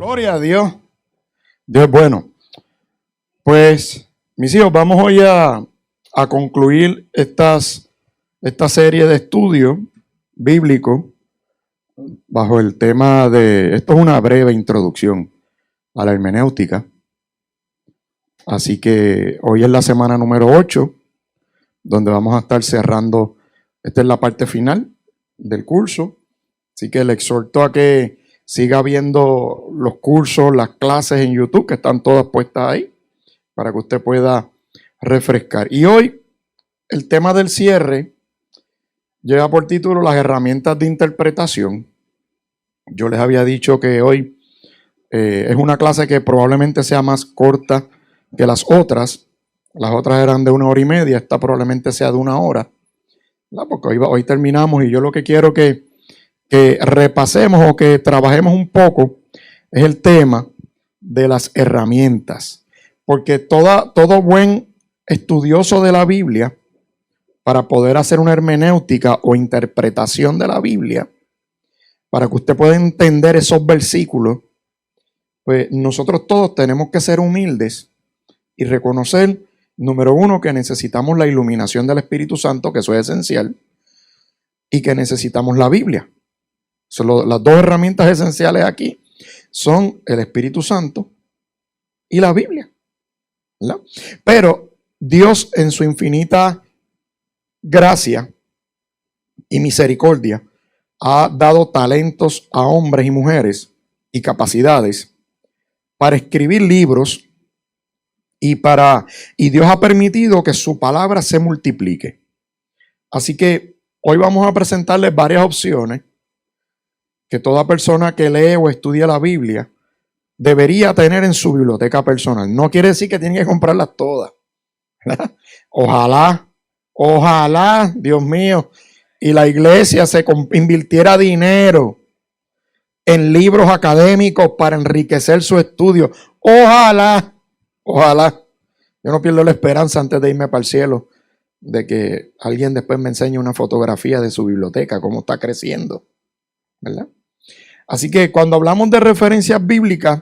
Gloria a Dios. Dios es bueno. Pues, mis hijos, vamos hoy a concluir esta serie de estudios bíblicos bajo el tema de... Esto es una breve introducción a la hermenéutica. Así que hoy es la semana número 8, donde vamos a estar cerrando. Esta es la parte final del curso. Así que le exhorto a que siga viendo los cursos, las clases en YouTube, que están todas puestas ahí, para que usted pueda refrescar. Y hoy, el tema del cierre lleva por título las herramientas de interpretación. Yo les había dicho que hoy es una clase que probablemente sea más corta que las otras. Las otras eran de 1 hora y media, esta probablemente sea de 1 hora. ¿No? Porque hoy terminamos y yo lo que quiero que repasemos o que trabajemos un poco es el tema de las herramientas. Porque todo buen estudioso de la Biblia, para poder hacer una hermenéutica o interpretación de la Biblia, para que usted pueda entender esos versículos, pues nosotros todos tenemos que ser humildes y reconocer, número uno, que necesitamos la iluminación del Espíritu Santo, que eso es esencial, y que necesitamos la Biblia. Las dos herramientas esenciales aquí son el Espíritu Santo y la Biblia, ¿verdad? Pero Dios, en su infinita gracia y misericordia, ha dado talentos a hombres y mujeres y capacidades para escribir libros y Dios ha permitido que su palabra se multiplique. Así que hoy vamos a presentarles varias opciones que toda persona que lee o estudia la Biblia debería tener en su biblioteca personal. No quiere decir que tiene que comprarlas todas, ¿verdad? Ojalá, Dios mío, y la iglesia se invirtiera dinero en libros académicos para enriquecer su estudio. Ojalá. Yo no pierdo la esperanza antes de irme para el cielo de que alguien después me enseñe una fotografía de su biblioteca, cómo está creciendo, ¿verdad? Así que cuando hablamos de referencias bíblicas,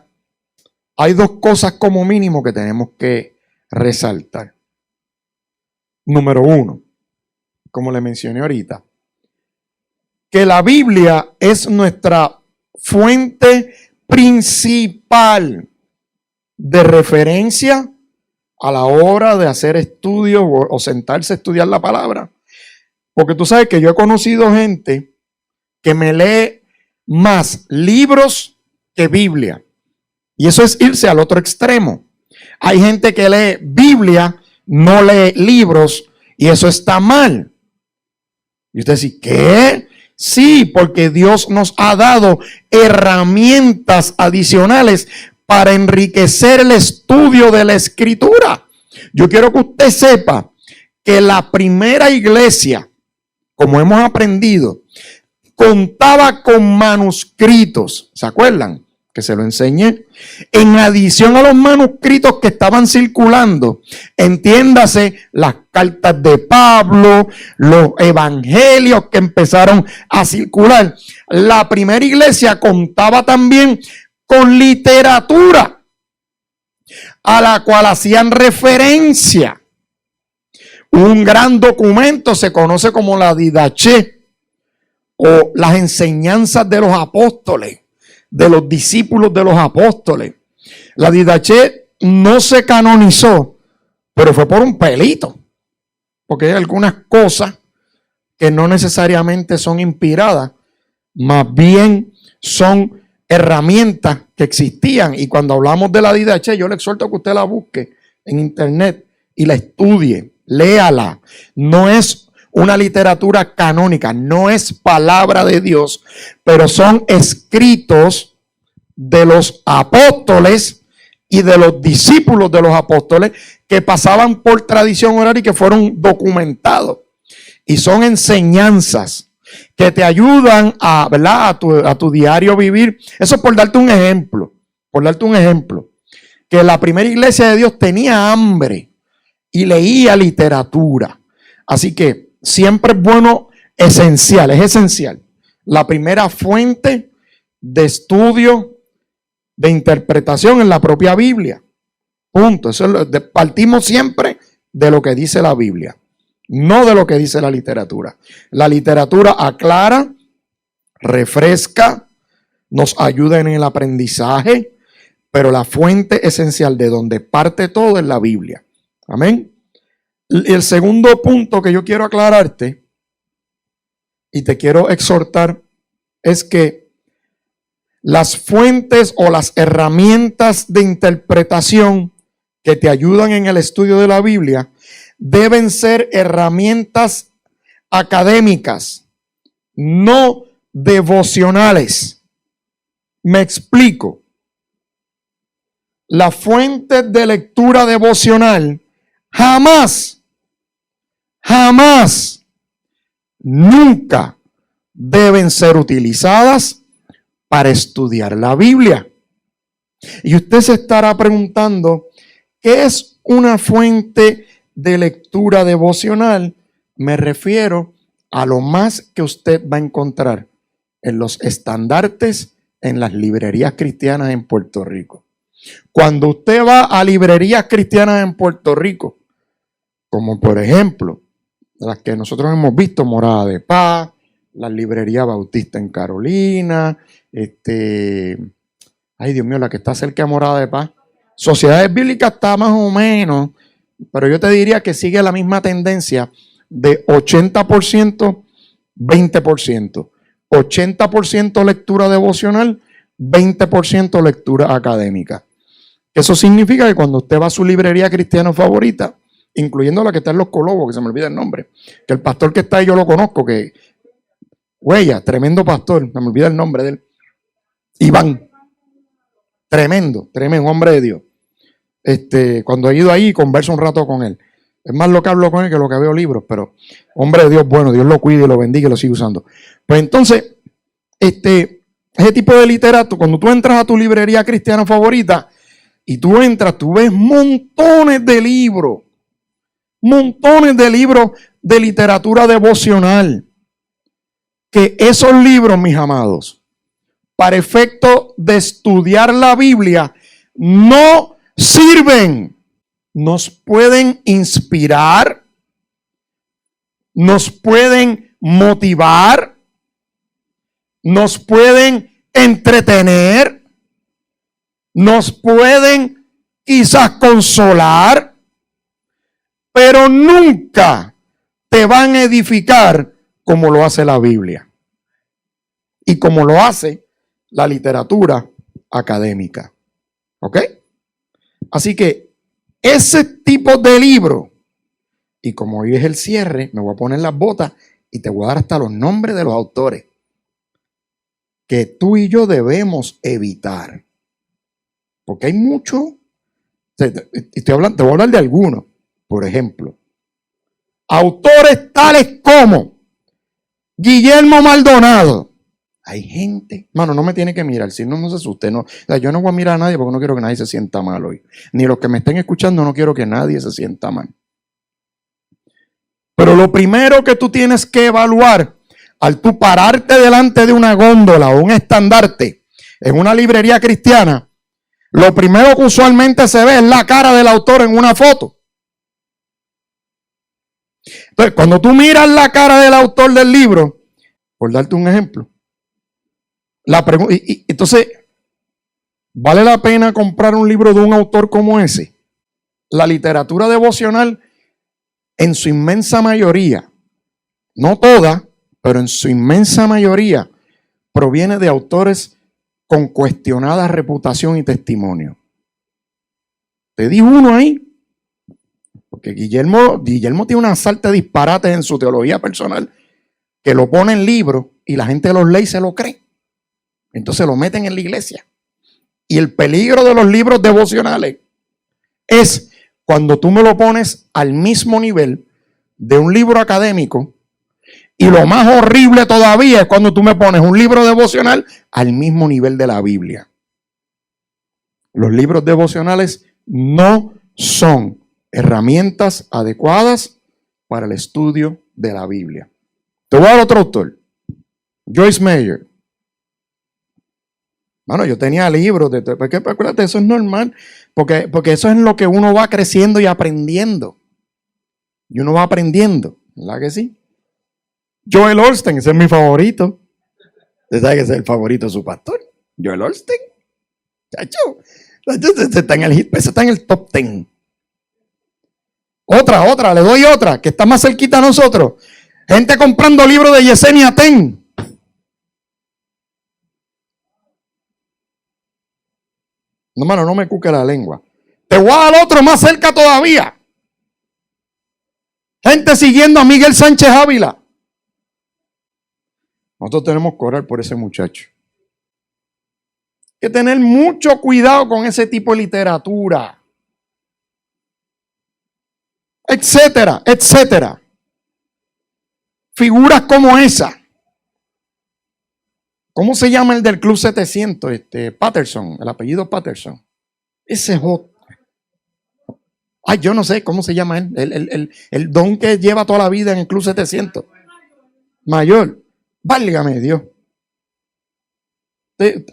hay dos cosas como mínimo que tenemos que resaltar. Número uno, como le mencioné ahorita, que la Biblia es nuestra fuente principal de referencia a la hora de hacer estudios o sentarse a estudiar la palabra. Porque tú sabes que yo he conocido gente que me lee más libros que Biblia. Y eso es irse al otro extremo. Hay gente que lee Biblia, no lee libros, y eso está mal. Y usted dice, ¿qué? Sí, porque Dios nos ha dado herramientas adicionales para enriquecer el estudio de la Escritura. Yo quiero que usted sepa que la primera iglesia, como hemos aprendido, contaba con manuscritos. ¿Se acuerdan? Que se lo enseñé. En adición a los manuscritos que estaban circulando, entiéndase las cartas de Pablo, los evangelios que empezaron a circular. La primera iglesia contaba también con literatura a la cual hacían referencia. Un gran documento se conoce como la Didaché, o las enseñanzas de los apóstoles, de los discípulos de los apóstoles. La Didaché no se canonizó, pero fue por un pelito, porque hay algunas cosas que no necesariamente son inspiradas, más bien son herramientas que existían. Y cuando hablamos de la Didaché, yo le exhorto a que usted la busque en internet y la estudie, léala. No es una literatura canónica, no es palabra de Dios, pero son escritos de los apóstoles y de los discípulos de los apóstoles que pasaban por tradición oral y que fueron documentados. Y son enseñanzas que te ayudan a, ¿verdad?, a tu diario vivir. Eso es por darte un ejemplo. Que la primera iglesia de Dios tenía hambre y leía literatura. Así que siempre es bueno, es esencial. La primera fuente de estudio de interpretación en la propia Biblia. Punto. Partimos siempre de lo que dice la Biblia, no de lo que dice la literatura. La literatura aclara, refresca, nos ayuda en el aprendizaje, pero la fuente esencial de donde parte todo es la Biblia. Amén. Y el segundo punto que yo quiero aclararte y te quiero exhortar es que las fuentes o las herramientas de interpretación que te ayudan en el estudio de la Biblia deben ser herramientas académicas, no devocionales. Me explico. Las fuentes de lectura devocional jamás, nunca deben ser utilizadas para estudiar la Biblia. Y usted se estará preguntando, ¿qué es una fuente de lectura devocional? Me refiero a lo más que usted va a encontrar en los estandartes en las librerías cristianas en Puerto Rico. Cuando usted va a librerías cristianas en Puerto Rico, como por ejemplo las que nosotros hemos visto, Morada de Paz, la librería Bautista en Carolina, ay Dios mío, la que está cerca de Morada de Paz, Sociedades Bíblicas está más o menos, pero yo te diría que sigue la misma tendencia de 80%, 20%. 80% lectura devocional, 20% lectura académica. Eso significa que cuando usted va a su librería cristiana favorita, incluyendo la que está en Los Colobos, que se me olvida el nombre, que el pastor que está ahí yo lo conozco, que Huella, tremendo pastor, se me olvida el nombre de él, Iván, tremendo hombre de Dios. Cuando he ido ahí, converso un rato con él. Es más lo que hablo con él que lo que veo libros, pero hombre de Dios bueno, Dios lo cuide y lo bendiga y lo sigue usando. Pues entonces, ese tipo de literatura, cuando tú entras a tu librería cristiana favorita y tú entras, tú ves montones de libros de literatura devocional. Que esos libros, mis amados, para efecto de estudiar la Biblia, no sirven. Nos pueden inspirar, nos pueden motivar, nos pueden entretener, nos pueden quizás consolar, pero nunca te van a edificar como lo hace la Biblia y como lo hace la literatura académica. ¿Ok? Así que ese tipo de libro, y como hoy es el cierre, me voy a poner las botas y te voy a dar hasta los nombres de los autores que tú y yo debemos evitar. Porque hay muchos, te voy a hablar de algunos, por ejemplo. Autores tales como Guillermo Maldonado. Hay gente, mano, no me tiene que mirar, si no, no se asuste. No, o sea, yo no voy a mirar a nadie porque no quiero que nadie se sienta mal hoy. Ni los que me estén escuchando, no quiero que nadie se sienta mal. Pero lo primero que tú tienes que evaluar al tú pararte delante de una góndola o un estandarte en una librería cristiana, lo primero que usualmente se ve es la cara del autor en una foto. Entonces, cuando tú miras la cara del autor del libro, por darte un ejemplo, entonces, ¿vale la pena comprar un libro de un autor como ese? La literatura devocional, en su inmensa mayoría, no toda, pero en su inmensa mayoría, proviene de autores con cuestionada reputación y testimonio. Te di uno ahí, porque Guillermo tiene una sarta de disparates en su teología personal, que lo pone en libros y la gente los lee y se lo cree. Entonces lo meten en la iglesia. Y el peligro de los libros devocionales es cuando tú me lo pones al mismo nivel de un libro académico, y lo más horrible todavía es cuando tú me pones un libro devocional al mismo nivel de la Biblia. Los libros devocionales no son herramientas adecuadas para el estudio de la Biblia. Te voy a dar otro autor, Joyce Meyer. Bueno, yo tenía libros, porque acuérdate, eso es normal, porque eso es en lo que uno va creciendo y aprendiendo. Y uno va aprendiendo, ¿verdad que sí? Joel Osteen, ese es mi favorito. Usted sabe que ese es el favorito de su pastor, Joel Osteen. Chacho, ese está en el top 10. Otra, le doy otra, que está más cerquita a nosotros. Gente comprando libros de Yesenia Ten. No, mano, no me cuque la lengua. Te voy a dar otro más cerca todavía. Gente siguiendo a Miguel Sánchez Ávila. Nosotros tenemos que orar por ese muchacho. Hay que tener mucho cuidado con ese tipo de literatura. Etcétera, etcétera. Figuras como esa. ¿Cómo se llama el del Club 700? Patterson, el apellido Patterson. Ese es otro. Ay, yo no sé cómo se llama él. El don que lleva toda la vida en el Club 700. Mayor. Válgame Dios.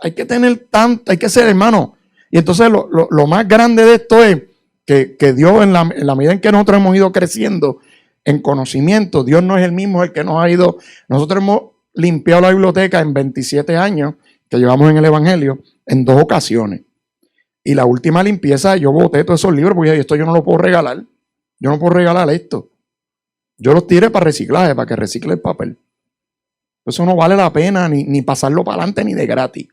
Hay que tener tanto, hay que ser hermano. Y entonces lo más grande de esto es que Dios, en la medida en que nosotros hemos ido creciendo en conocimiento, Dios no es el mismo el que nos ha ido. Nosotros hemos limpiado la biblioteca en 27 años que llevamos en el Evangelio en 2 ocasiones. Y la última limpieza, yo boté todos esos libros porque esto yo no lo puedo regalar. Yo no puedo regalar esto. Yo los tiré para reciclaje, para que recicle el papel. Eso no vale la pena ni pasarlo para adelante ni de gratis.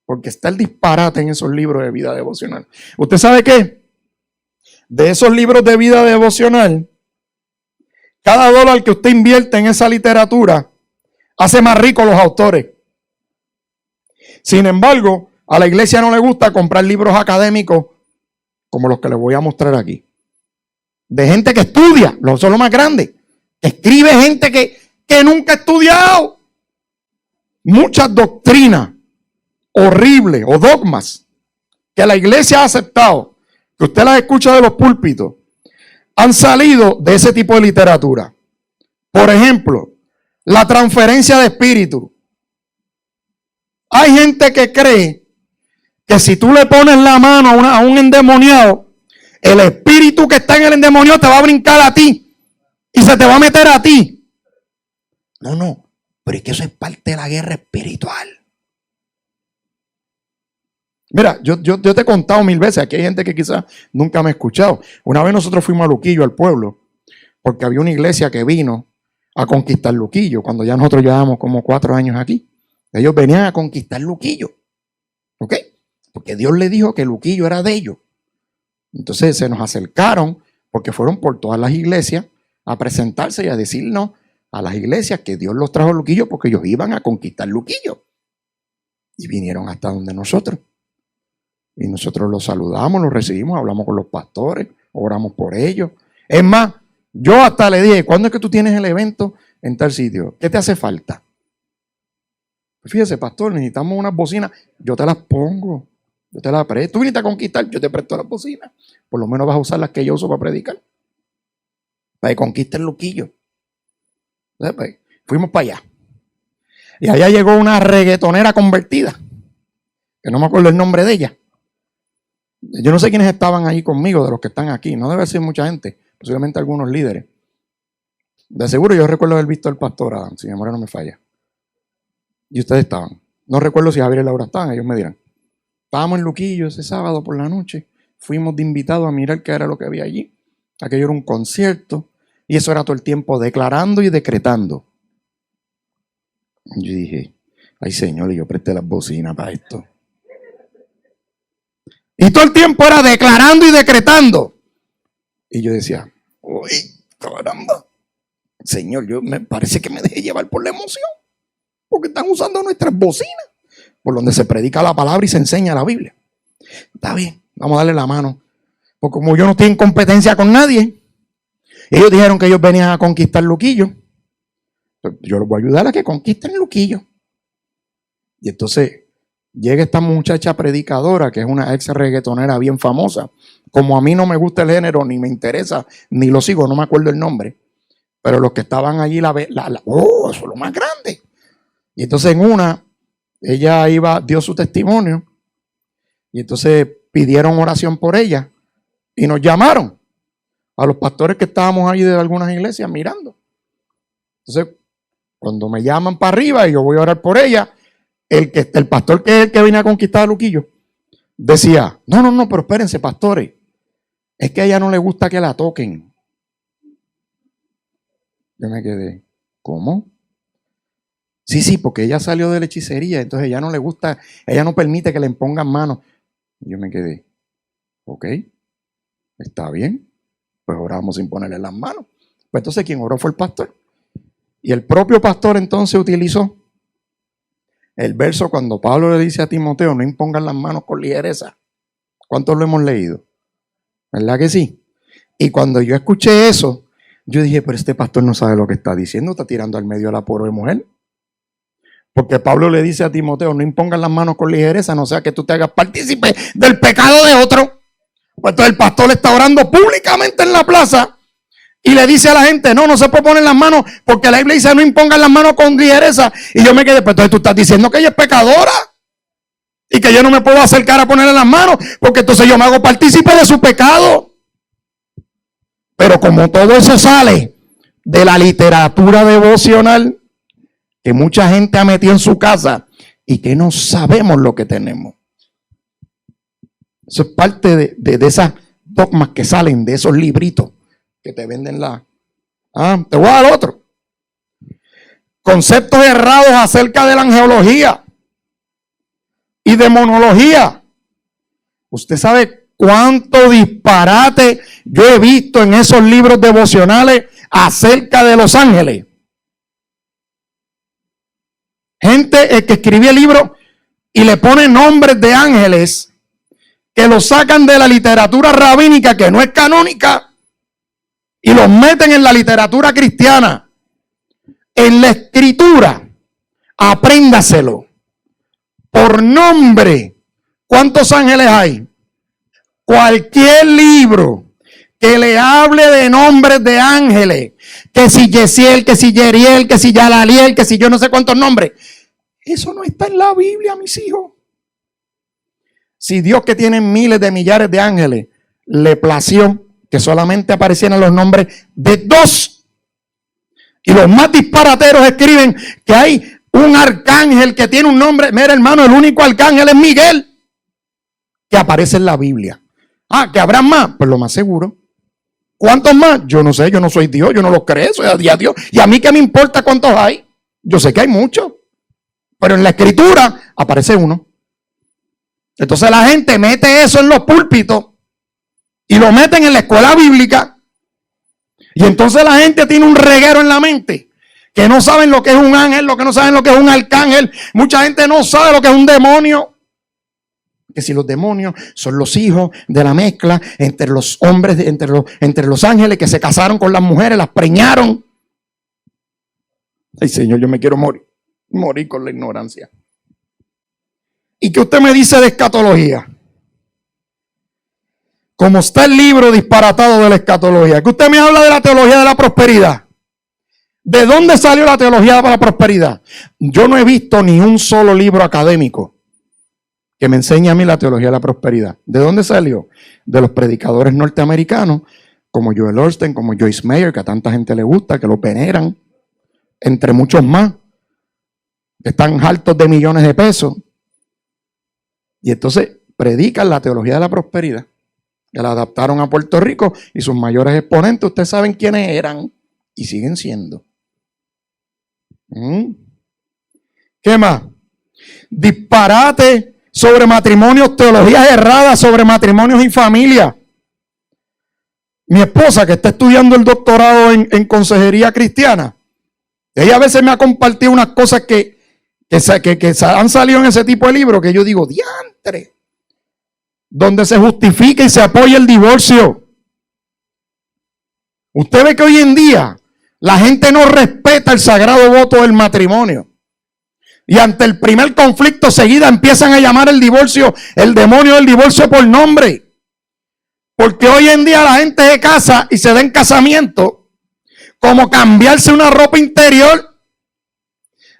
Porque está el disparate en esos libros de vida devocional. ¿Usted sabe qué? De esos libros de vida devocional, cada dólar que usted invierte en esa literatura hace más rico a los autores. Sin embargo, a la iglesia no le gusta comprar libros académicos como los que les voy a mostrar aquí. De gente que estudia, son los más grandes. Escribe gente que nunca ha estudiado. Muchas doctrinas horribles o dogmas que la iglesia ha aceptado, que usted las escucha de los púlpitos, han salido de ese tipo de literatura. Por ejemplo, la transferencia de espíritu. Hay gente que cree que si tú le pones la mano a un endemoniado, el espíritu que está en el endemoniado te va a brincar a ti y se te va a meter a ti. No, pero es que eso es parte de la guerra espiritual. Mira, yo te he contado 1000 veces, aquí hay gente que quizás nunca me ha escuchado. Una vez nosotros fuimos a Luquillo, al pueblo, porque había una iglesia que vino a conquistar Luquillo, cuando ya nosotros llevábamos como 4 años aquí. Ellos venían a conquistar Luquillo, ¿ok? Porque Dios le dijo que Luquillo era de ellos. Entonces se nos acercaron, porque fueron por todas las iglesias a presentarse y a decirnos a las iglesias que Dios los trajo a Luquillo porque ellos iban a conquistar Luquillo. Y vinieron hasta donde nosotros. Y nosotros los saludamos, los recibimos, hablamos con los pastores, oramos por ellos. Es más, yo hasta le dije, ¿cuándo es que tú tienes el evento en tal sitio? ¿Qué te hace falta? Pues fíjese, pastor, necesitamos unas bocinas. Yo te las pongo, yo te las presto. Tú viniste a conquistar, yo te presto las bocinas. Por lo menos vas a usar las que yo uso para predicar. Para que conquiste el Luquillo. Pues, fuimos para allá. Y allá llegó una reggaetonera convertida, que no me acuerdo el nombre de ella. Yo no sé quiénes estaban ahí conmigo, de los que están aquí. No debe ser mucha gente, posiblemente algunos líderes. De seguro yo recuerdo haber visto al pastor Adam, si mi memoria no me falla. Y ustedes estaban. No recuerdo si Javier y Laura estaban, ellos me dirán. Estábamos en Luquillo ese sábado por la noche. Fuimos de invitados a mirar qué era lo que había allí. Aquello era un concierto. Y eso era todo el tiempo declarando y decretando. Yo dije, ay Señor, y yo presté las bocinas para esto. Y todo el tiempo era declarando y decretando. Y yo decía, uy, caramba. Señor, me parece que me dejé llevar por la emoción. Porque están usando nuestras bocinas. Por donde se predica la palabra y se enseña la Biblia. Está bien, vamos a darle la mano. Porque como yo no estoy en competencia con nadie, ellos dijeron que ellos venían a conquistar Luquillo. Yo los voy a ayudar a que conquisten Luquillo. Y entonces llega esta muchacha predicadora, que es una ex reggaetonera bien famosa. Como a mí no me gusta el género, ni me interesa, ni lo sigo, no me acuerdo el nombre. Pero los que estaban allí, eso es lo más grande. Y entonces en una, ella dio su testimonio y entonces pidieron oración por ella y nos llamaron a los pastores que estábamos ahí de algunas iglesias mirando. Entonces, cuando me llaman para arriba y yo voy a orar por ella, el pastor que es el que viene a conquistar a Luquillo, decía, no, pero espérense, pastores, es que a ella no le gusta que la toquen. Yo me quedé, ¿cómo? Sí, porque ella salió de la hechicería, entonces ella no le gusta, ella no permite que le impongan manos. Y yo me quedé, ok, está bien, pues oramos sin ponerle las manos. Pues entonces quien oró fue el pastor. Y el propio pastor entonces utilizó el verso cuando Pablo le dice a Timoteo, no impongan las manos con ligereza. ¿Cuántos lo hemos leído? ¿Verdad que sí? Y cuando yo escuché eso, yo dije, pero este pastor no sabe lo que está diciendo, está tirando al medio a la pobre mujer. Porque Pablo le dice a Timoteo, no impongan las manos con ligereza, no sea que tú te hagas partícipe del pecado de otro. Pues entonces el pastor está orando públicamente en la plaza y le dice a la gente, no se puede poner las manos porque la Biblia dice no impongan las manos con ligereza. Y yo me quedé, pues entonces tú estás diciendo que ella es pecadora y que yo no me puedo acercar a ponerle las manos porque entonces yo me hago partícipe de su pecado. Pero como todo eso sale de la literatura devocional que mucha gente ha metido en su casa y que no sabemos lo que tenemos. Eso es parte de esas dogmas que salen de esos libritos que te venden te voy a dar otro. Conceptos errados acerca de la angelología y demonología. Usted sabe cuánto disparate yo he visto en esos libros devocionales acerca de los ángeles. Gente que escribía libros y le pone nombres de ángeles que los sacan de la literatura rabínica que no es canónica y los meten en la literatura cristiana. En la escritura, apréndaselo. Por nombre, ¿cuántos ángeles hay? Cualquier libro que le hable de nombres de ángeles, que si Yesiel, que si Yeriel, que si Yalaliel, que si yo no sé cuántos nombres, eso no está en la Biblia, mis hijos. Si Dios, que tiene miles de millares de ángeles, le plació que solamente aparecieran los nombres de 2, y los más disparateros escriben que hay un arcángel que tiene un nombre, mira hermano, el único arcángel es Miguel, que aparece en la Biblia. Que habrá más, pues lo más seguro. ¿Cuántos más? Yo no sé, yo no soy Dios, yo no los creo, soy a Dios. Y a mí qué me importa cuántos hay. Yo sé que hay muchos, pero en la escritura aparece uno. Entonces la gente mete eso en los púlpitos y lo meten en la escuela bíblica. Y entonces la gente tiene un reguero en la mente, que no saben lo que es un ángel, lo que no saben lo que es un arcángel. Mucha gente no sabe lo que es un demonio. Que si los demonios son los hijos de la mezcla entre los hombres, entre los ángeles que se casaron con las mujeres, las preñaron. Ay, Señor, yo me quiero morir con la ignorancia. ¿Y qué usted me dice de escatología? Como está el libro disparatado de la escatología, que usted me habla de la teología de la prosperidad. ¿De dónde salió la teología de la prosperidad? Yo no he visto ni un solo libro académico que me enseñe a mí la teología de la prosperidad. ¿De dónde salió? De los predicadores norteamericanos, como Joel Osteen, como Joyce Meyer, que a tanta gente le gusta, que lo veneran, entre muchos más, que están hartos de millones de pesos. Y entonces predican la teología de la prosperidad, que la adaptaron a Puerto Rico, y sus mayores exponentes, ustedes saben quiénes eran y siguen siendo. ¿Qué más? Disparate sobre matrimonios, teologías erradas sobre matrimonios y familia. Mi esposa, que está estudiando el doctorado en consejería cristiana, ella a veces me ha compartido unas cosas que han salido en ese tipo de libros que yo digo, diantre, donde se justifica y se apoya el divorcio. Usted ve que hoy en día la gente no respeta el sagrado voto del matrimonio. Y ante el primer conflicto seguida empiezan a llamar el divorcio, el demonio del divorcio por nombre. Porque hoy en día la gente se casa y se da en casamiento como cambiarse una ropa interior.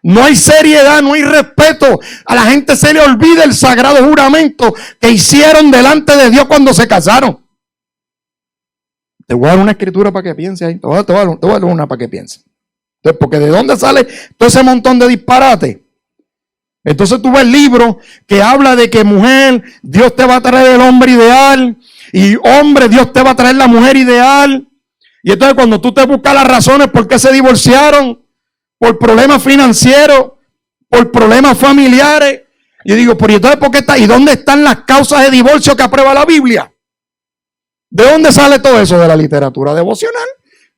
No hay seriedad, no hay respeto. A la gente se le olvida el sagrado juramento que hicieron delante de Dios cuando se casaron. Te voy a dar una escritura para que pienses ahí. Te voy a dar una para que pienses. Entonces, porque ¿de dónde sale todo ese montón de disparate? Entonces tú ves el libro que habla de que mujer, Dios te va a traer el hombre ideal. Y hombre, Dios te va a traer la mujer ideal. Y entonces cuando tú te buscas las razones por qué se divorciaron, por problemas financieros, por problemas familiares, yo digo, ¿por entonces por qué está? ¿Y dónde están las causas de divorcio que aprueba la Biblia? ¿De dónde sale todo eso? De la literatura devocional,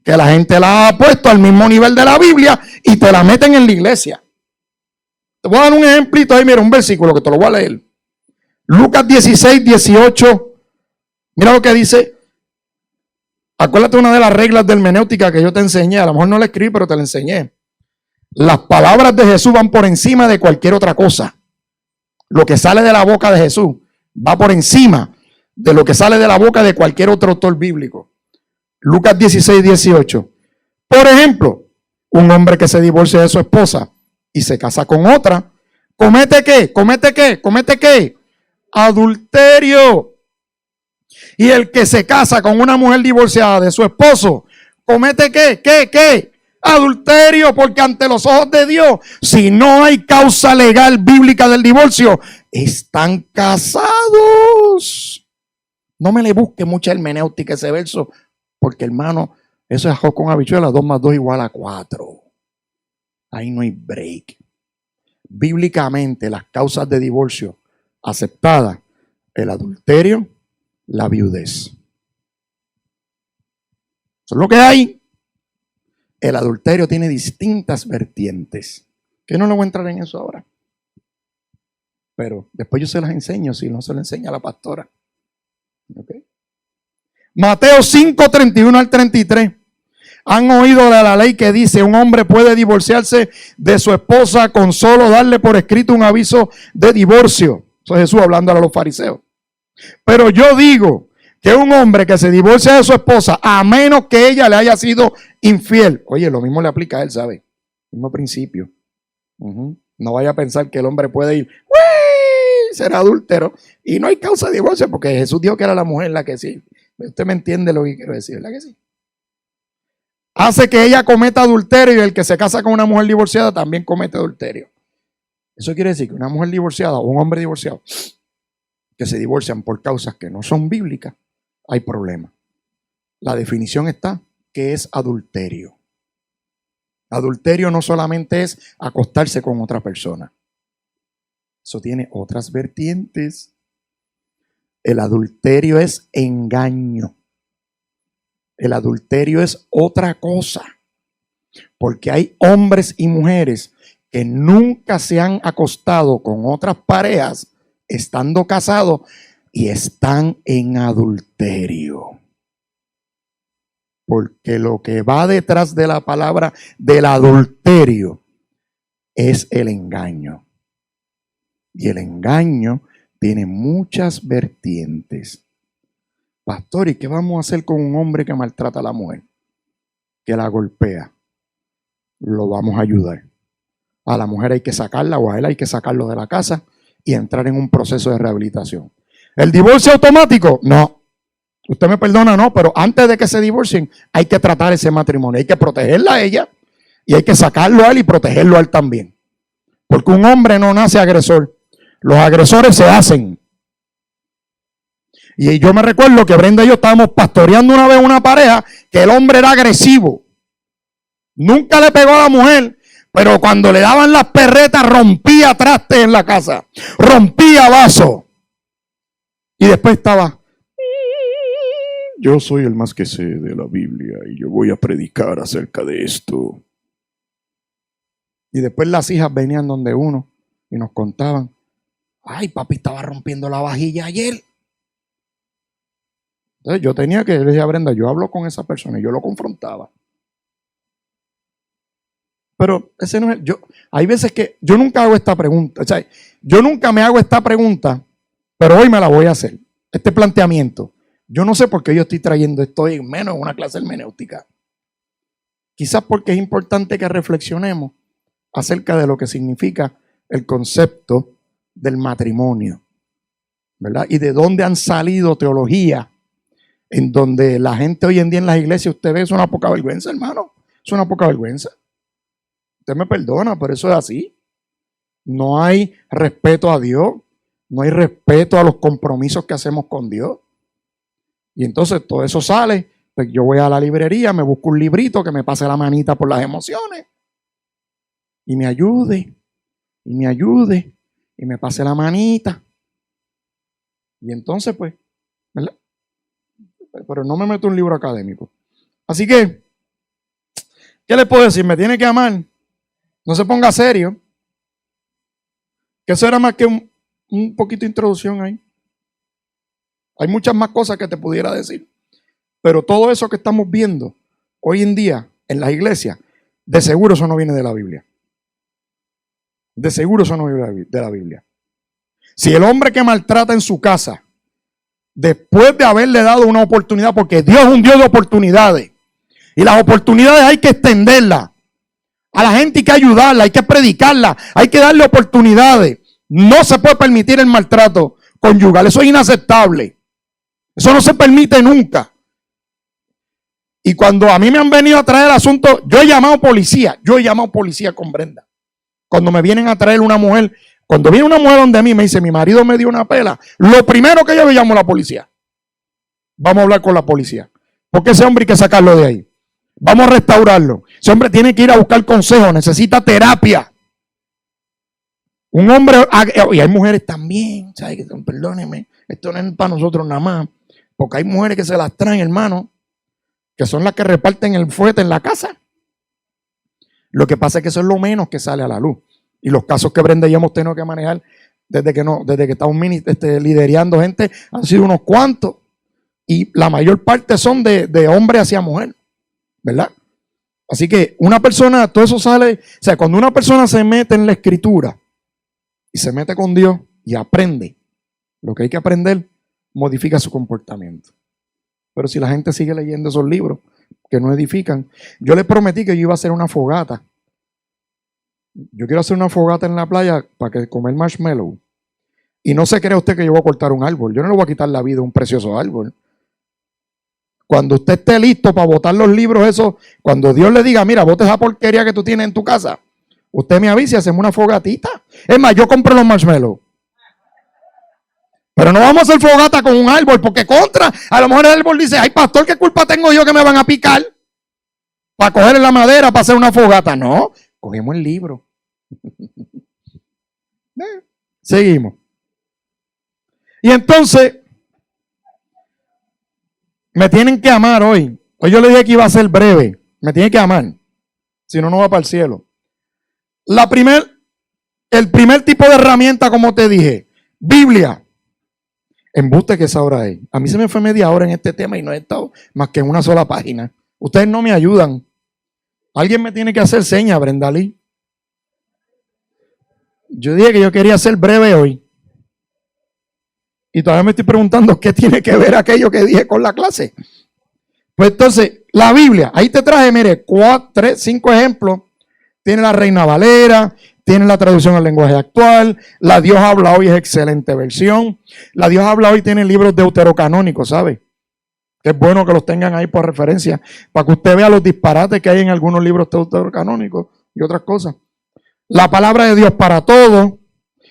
que la gente la ha puesto al mismo nivel de la Biblia y te la meten en la iglesia. Te voy a dar un ejemplito ahí, mira, un versículo que te lo voy a leer. Lucas 16, 18. Mira lo que dice. Acuérdate una de las reglas de hermenéutica que yo te enseñé. A lo mejor no la escribí, pero te la enseñé. Las palabras de Jesús van por encima de cualquier otra cosa. Lo que sale de la boca de Jesús va por encima de lo que sale de la boca de cualquier otro autor bíblico. Lucas 16, 18. Por ejemplo, un hombre que se divorcia de su esposa y se casa con otra, ¿comete qué? ¿Comete qué? ¿Comete qué? Adulterio. Y el que se casa con una mujer divorciada de su esposo, ¿comete qué? ¿Qué? Adulterio, porque ante los ojos de Dios, si no hay causa legal bíblica del divorcio, están casados. No me le busque mucha hermenéutica ese verso, porque hermano, eso es arroz con habichuelas, 2 más 2 igual a 4. Ahí no hay break. Bíblicamente, las causas de divorcio aceptadas, el adulterio, la viudez. Eso es lo que hay. El adulterio tiene distintas vertientes. Que no le voy a entrar en eso ahora. Pero después yo se las enseño, si no se las enseña a la pastora. ¿Okay? Mateo 5, 31 al 33. Han oído de la ley que dice: un hombre puede divorciarse de su esposa con solo darle por escrito un aviso de divorcio. Eso es Jesús hablando a los fariseos. Pero yo digo que un hombre que se divorcia de su esposa, a menos que ella le haya sido infiel, oye, lo mismo le aplica a él, ¿sabe? Mismo principio. No vaya a pensar que el hombre puede ir, ser adúltero, y no hay causa de divorcio, porque Jesús dijo que era la mujer la que sí. Usted me entiende lo que quiero decir, ¿verdad que sí? Hace que ella cometa adulterio, y el que se casa con una mujer divorciada también comete adulterio. Eso quiere decir que una mujer divorciada o un hombre divorciado que se divorcian por causas que no son bíblicas, hay problema. La definición está, que es adulterio. Adulterio no solamente es acostarse con otra persona. Eso tiene otras vertientes. El adulterio es engaño. El adulterio es otra cosa. Porque hay hombres y mujeres que nunca se han acostado con otras parejas estando casados y están en adulterio. Porque lo que va detrás de la palabra del adulterio es el engaño. Y el engaño tiene muchas vertientes. Pastor, ¿y qué vamos a hacer con un hombre que maltrata a la mujer? Que la golpea. Lo vamos a ayudar. A la mujer hay que sacarla o a él hay que sacarlo de la casa y entrar en un proceso de rehabilitación. ¿El divorcio automático? No. Usted me perdona, no, pero antes de que se divorcien hay que tratar ese matrimonio. Hay que protegerla a ella y hay que sacarlo a él y protegerlo a él también. Porque un hombre no nace agresor. Los agresores se hacen. Y yo me recuerdo que Brenda y yo estábamos pastoreando una vez una pareja que el hombre era agresivo. Nunca le pegó a la mujer, pero cuando le daban las perretas rompía trastes en la casa. Rompía vasos. Y después estaba: yo soy el más que sé de la Biblia y yo voy a predicar acerca de esto. Y después las hijas venían donde uno y nos contaban: ay, papi estaba rompiendo la vajilla ayer. Entonces yo tenía que, le decía a Brenda, yo hablo con esa persona y yo lo confrontaba. Pero ese no es, hay veces que yo nunca hago esta pregunta, o sea, yo nunca me hago esta pregunta, pero hoy me la voy a hacer, este planteamiento. Yo no sé por qué yo estoy trayendo esto hoy, menos en una clase hermenéutica. Quizás porque es importante que reflexionemos acerca de lo que significa el concepto del matrimonio, ¿verdad? Y de dónde han salido teologías en donde la gente hoy en día en las iglesias, usted ve, es una poca vergüenza, hermano. Es una poca vergüenza. Usted me perdona, pero eso es así. No hay respeto a Dios. No hay respeto a los compromisos que hacemos con Dios. Y entonces todo eso sale. Pues yo voy a la librería, me busco un librito que me pase la manita por las emociones. Y me ayude. Y me ayude. Y me pase la manita. Y entonces pues, ¿verdad? Pero no me meto un libro académico. Así que, ¿qué le puedo decir? Me tiene que amar. No se ponga serio. Que eso era más que un poquito de introducción ahí. Hay muchas más cosas que te pudiera decir. Pero todo eso que estamos viendo hoy en día en las iglesias, de seguro eso no viene de la Biblia. De seguro eso no viene de la Biblia. Si el hombre que maltrata en su casa, después de haberle dado una oportunidad, porque Dios es un Dios de oportunidades, y las oportunidades hay que extenderlas. A la gente hay que ayudarla, hay que predicarla, hay que darle oportunidades. No se puede permitir el maltrato conyugal, eso es inaceptable. Eso no se permite nunca. Y cuando a mí me han venido a traer el asunto, yo he llamado policía con Brenda. Cuando me vienen a traer una mujer, cuando viene una mujer donde a mí me dice, mi marido me dio una pela, lo primero que yo le llamo a la policía. Vamos a hablar con la policía. Porque ese hombre hay que sacarlo de ahí. Vamos a restaurarlo. Ese hombre tiene que ir a buscar consejo, necesita terapia. Un hombre, y hay mujeres también, ¿sabes? Perdónenme, esto no es para nosotros nada más, porque hay mujeres que se las traen, hermano, que son las que reparten el fuete en la casa. Lo que pasa es que eso es lo menos que sale a la luz. Y los casos que Brenda y yo hemos tenido que manejar desde que estamos liderando gente, han sido unos cuantos. Y la mayor parte son de hombre hacia mujer, ¿verdad? Así que una persona, todo eso sale, o sea, cuando una persona se mete en la escritura y se mete con Dios y aprende lo que hay que aprender, modifica su comportamiento. Pero si la gente sigue leyendo esos libros que no edifican, yo les prometí que yo iba a hacer una fogata. Yo quiero hacer una fogata en la playa para comer marshmallow. Y no se crea usted que yo voy a cortar un árbol. Yo no le voy a quitar la vida a un precioso árbol. Cuando usted esté listo para botar los libros esos, cuando Dios le diga, mira, bota esa porquería que tú tienes en tu casa, usted me avisa y hacemos una fogatita. Es más, yo compro los marshmallows. Pero no vamos a hacer fogata con un árbol, porque a lo mejor el árbol dice, ay pastor, ¿qué culpa tengo yo que me van a picar? Para coger la madera para hacer una fogata. No, cogemos el libro. Seguimos. Y entonces, me tienen que amar hoy. Hoy yo le dije que iba a ser breve. Me tienen que amar. Si no, no va para el cielo. El primer tipo de herramienta, como te dije, Biblia. Embuste que esa hora es. A mí se me fue media hora en este tema y no he estado más que en una sola página. Ustedes no me ayudan. Alguien me tiene que hacer señas, Brenda Lee. Yo dije que yo quería ser breve hoy. Y todavía me estoy preguntando qué tiene que ver aquello que dije con la clase. Pues entonces, la Biblia, ahí te traje, mire, 5 ejemplos. Tiene la Reina Valera, tiene la traducción al lenguaje actual, la Dios habla hoy es excelente versión. La Dios habla hoy tiene libros deuterocanónicos, ¿sabe? Es bueno que los tengan ahí por referencia, para que usted vea los disparates que hay en algunos libros deuterocanónicos y otras cosas. La palabra de Dios para todo,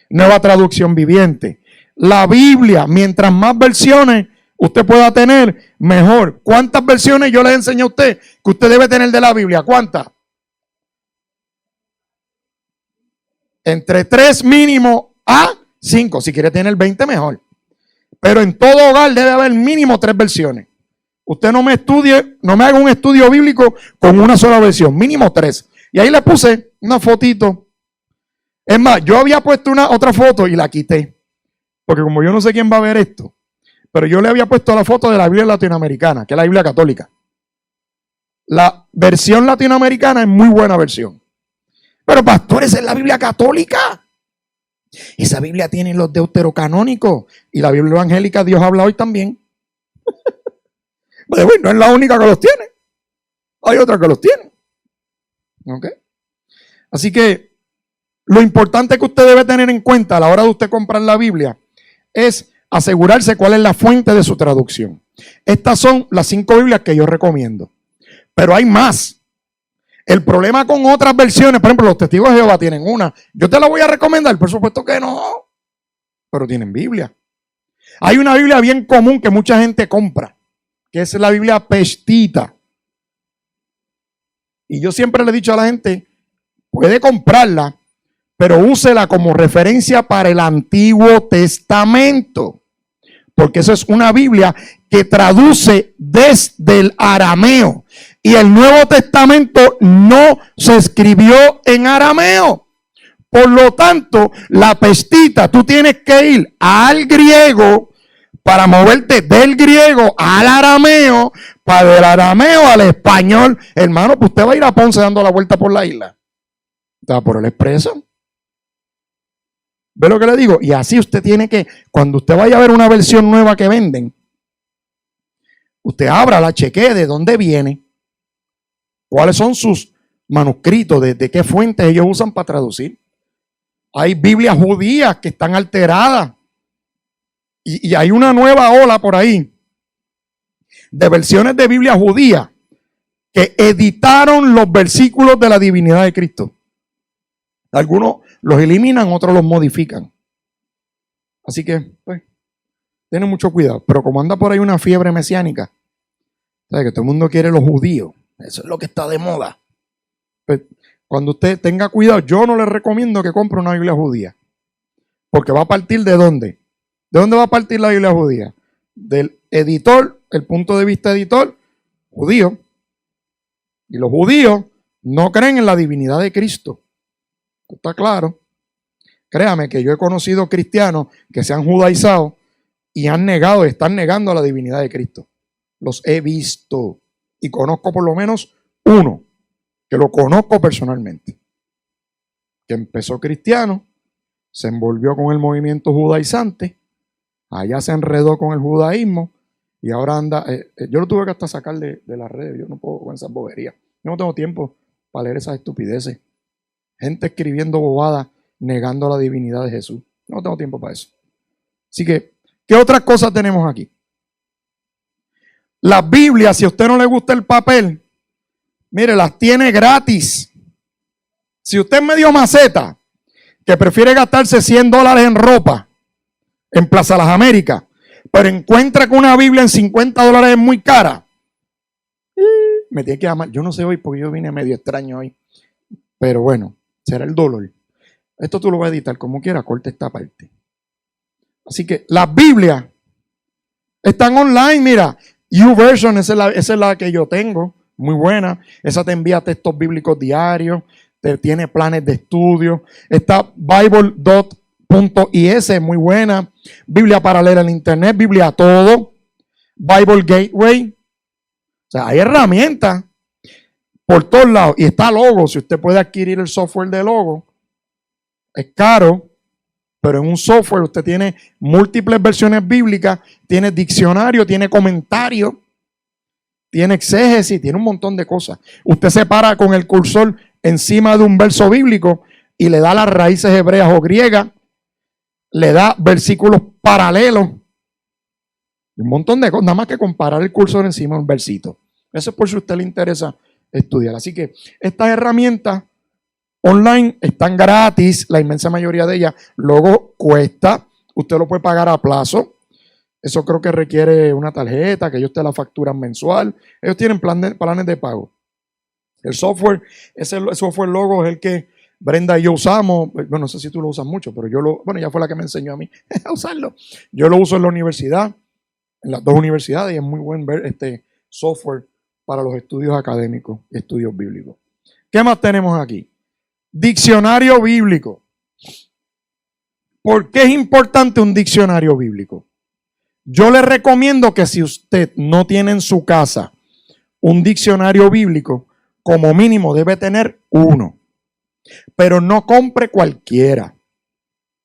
nueva traducción viviente. La Biblia, mientras más versiones usted pueda tener, mejor. ¿Cuántas versiones yo les enseñé a usted que usted debe tener de la Biblia? ¿Cuántas? Entre 3 mínimo a 5. Si quiere tener 20, mejor. Pero en todo hogar debe haber mínimo 3 versiones. Usted no me haga un estudio bíblico con una sola versión, mínimo 3. Y ahí le puse una fotito. Es más, yo había puesto otra foto y la quité. Porque como yo no sé quién va a ver esto, pero yo le había puesto la foto de la Biblia latinoamericana, que es la Biblia católica. La versión latinoamericana es muy buena versión. Pero pastores, es la Biblia católica. Esa Biblia tiene los deuterocanónicos y la Biblia evangélica Dios habla hoy también. Pero bueno, no es la única que los tiene. Hay otra que los tiene. ¿Ok? Así que Lo importante que usted debe tener en cuenta a la hora de usted comprar la Biblia es asegurarse cuál es la fuente de su traducción. Estas son las 5 Biblias que yo recomiendo. Pero hay más. El problema con otras versiones, por ejemplo, los Testigos de Jehová tienen una. Yo te la voy a recomendar, por supuesto que no. Pero tienen Biblia. Hay una Biblia bien común que mucha gente compra, que es la Biblia Peshtita. Y yo siempre le he dicho a la gente, puede comprarla, pero úsela como referencia para el Antiguo Testamento. Porque eso es una Biblia que traduce desde el arameo. Y el Nuevo Testamento no se escribió en arameo. Por lo tanto, la Peshtita, tú tienes que ir al griego para moverte del griego al arameo, para del arameo al español. Hermano, pues usted va a ir a Ponce dando la vuelta por la isla. Está por el expreso. ¿Ve lo que le digo? Y así usted tiene que, cuando usted vaya a ver una versión nueva que venden, usted abra la, chequee de dónde viene, cuáles son sus manuscritos, de qué fuentes ellos usan para traducir. Hay Biblias judías que están alteradas. Y hay una nueva ola por ahí de versiones de Biblia judía que editaron los versículos de la divinidad de Cristo. Algunos los eliminan, otros los modifican. Así que, pues, tienen mucho cuidado. Pero como anda por ahí una fiebre mesiánica, ¿sabe? Que todo el mundo quiere los judíos. Eso es lo que está de moda. Pues, cuando usted tenga cuidado, yo no le recomiendo que compre una Biblia judía. Porque va a partir de ¿dónde? ¿De dónde va a partir la Biblia judía? Del editor, el punto de vista editor, judío. Y los judíos no creen en la divinidad de Cristo. ¿Está claro? Créame que yo he conocido cristianos que se han judaizado y han negado, están negando la divinidad de Cristo. Los he visto y conozco por lo menos uno que lo conozco personalmente, que empezó cristiano, se envolvió con el movimiento judaizante, allá se enredó con el judaísmo y ahora anda, yo lo tuve que hasta sacar de las redes, yo no puedo con esas boberías, yo no tengo tiempo para leer esas estupideces, gente escribiendo bobadas, negando la divinidad de Jesús, no tengo tiempo para eso. Así que, ¿qué otras cosas tenemos aquí? Las Biblias, si a usted no le gusta el papel, mire, las tiene gratis. Si usted es medio maceta, que prefiere gastarse $100 en ropa en Plaza Las Américas, pero encuentra que una Biblia en $50 es muy cara, me tiene que llamar. Yo no sé hoy porque yo vine medio extraño hoy, pero bueno, será el dolor. Esto tú lo vas a editar como quiera, corta esta parte. Así que las Biblias están online, mira, YouVersion, esa es la que yo tengo, muy buena. Esa te envía textos bíblicos diarios, te tiene planes de estudio. Está Bible.is, muy buena. Biblia paralela en internet, Biblia todo. Bible Gateway. O sea, hay herramientas por todos lados. Y está Logo, si usted puede adquirir el software de Logo. Es caro, pero en un software usted tiene múltiples versiones bíblicas, tiene diccionario, tiene comentario, tiene exégesis, tiene un montón de cosas. Usted se para con el cursor encima de un verso bíblico y le da las raíces hebreas o griegas, le da versículos paralelos, un montón de cosas, nada más que comparar el cursor encima de un versito. Eso es por si a usted le interesa estudiar. Así que estas herramientas online están gratis, la inmensa mayoría de ellas. Luego cuesta, usted lo puede pagar a plazo. Eso creo que requiere una tarjeta, que ellos te la facturan mensual. Ellos tienen planes de pago. El software, ese software Logo es el que Brenda y yo usamos. Bueno, no sé si tú lo usas mucho, pero bueno, ella fue la que me enseñó a mí a usarlo. Yo lo uso en la universidad, en las 2 universidades, y es muy buen ver este software para los estudios académicos, estudios bíblicos. ¿Qué más tenemos aquí? Diccionario bíblico. ¿Por qué es importante un diccionario bíblico? Yo le recomiendo que si usted no tiene en su casa un diccionario bíblico, como mínimo debe tener uno. Pero no compre cualquiera.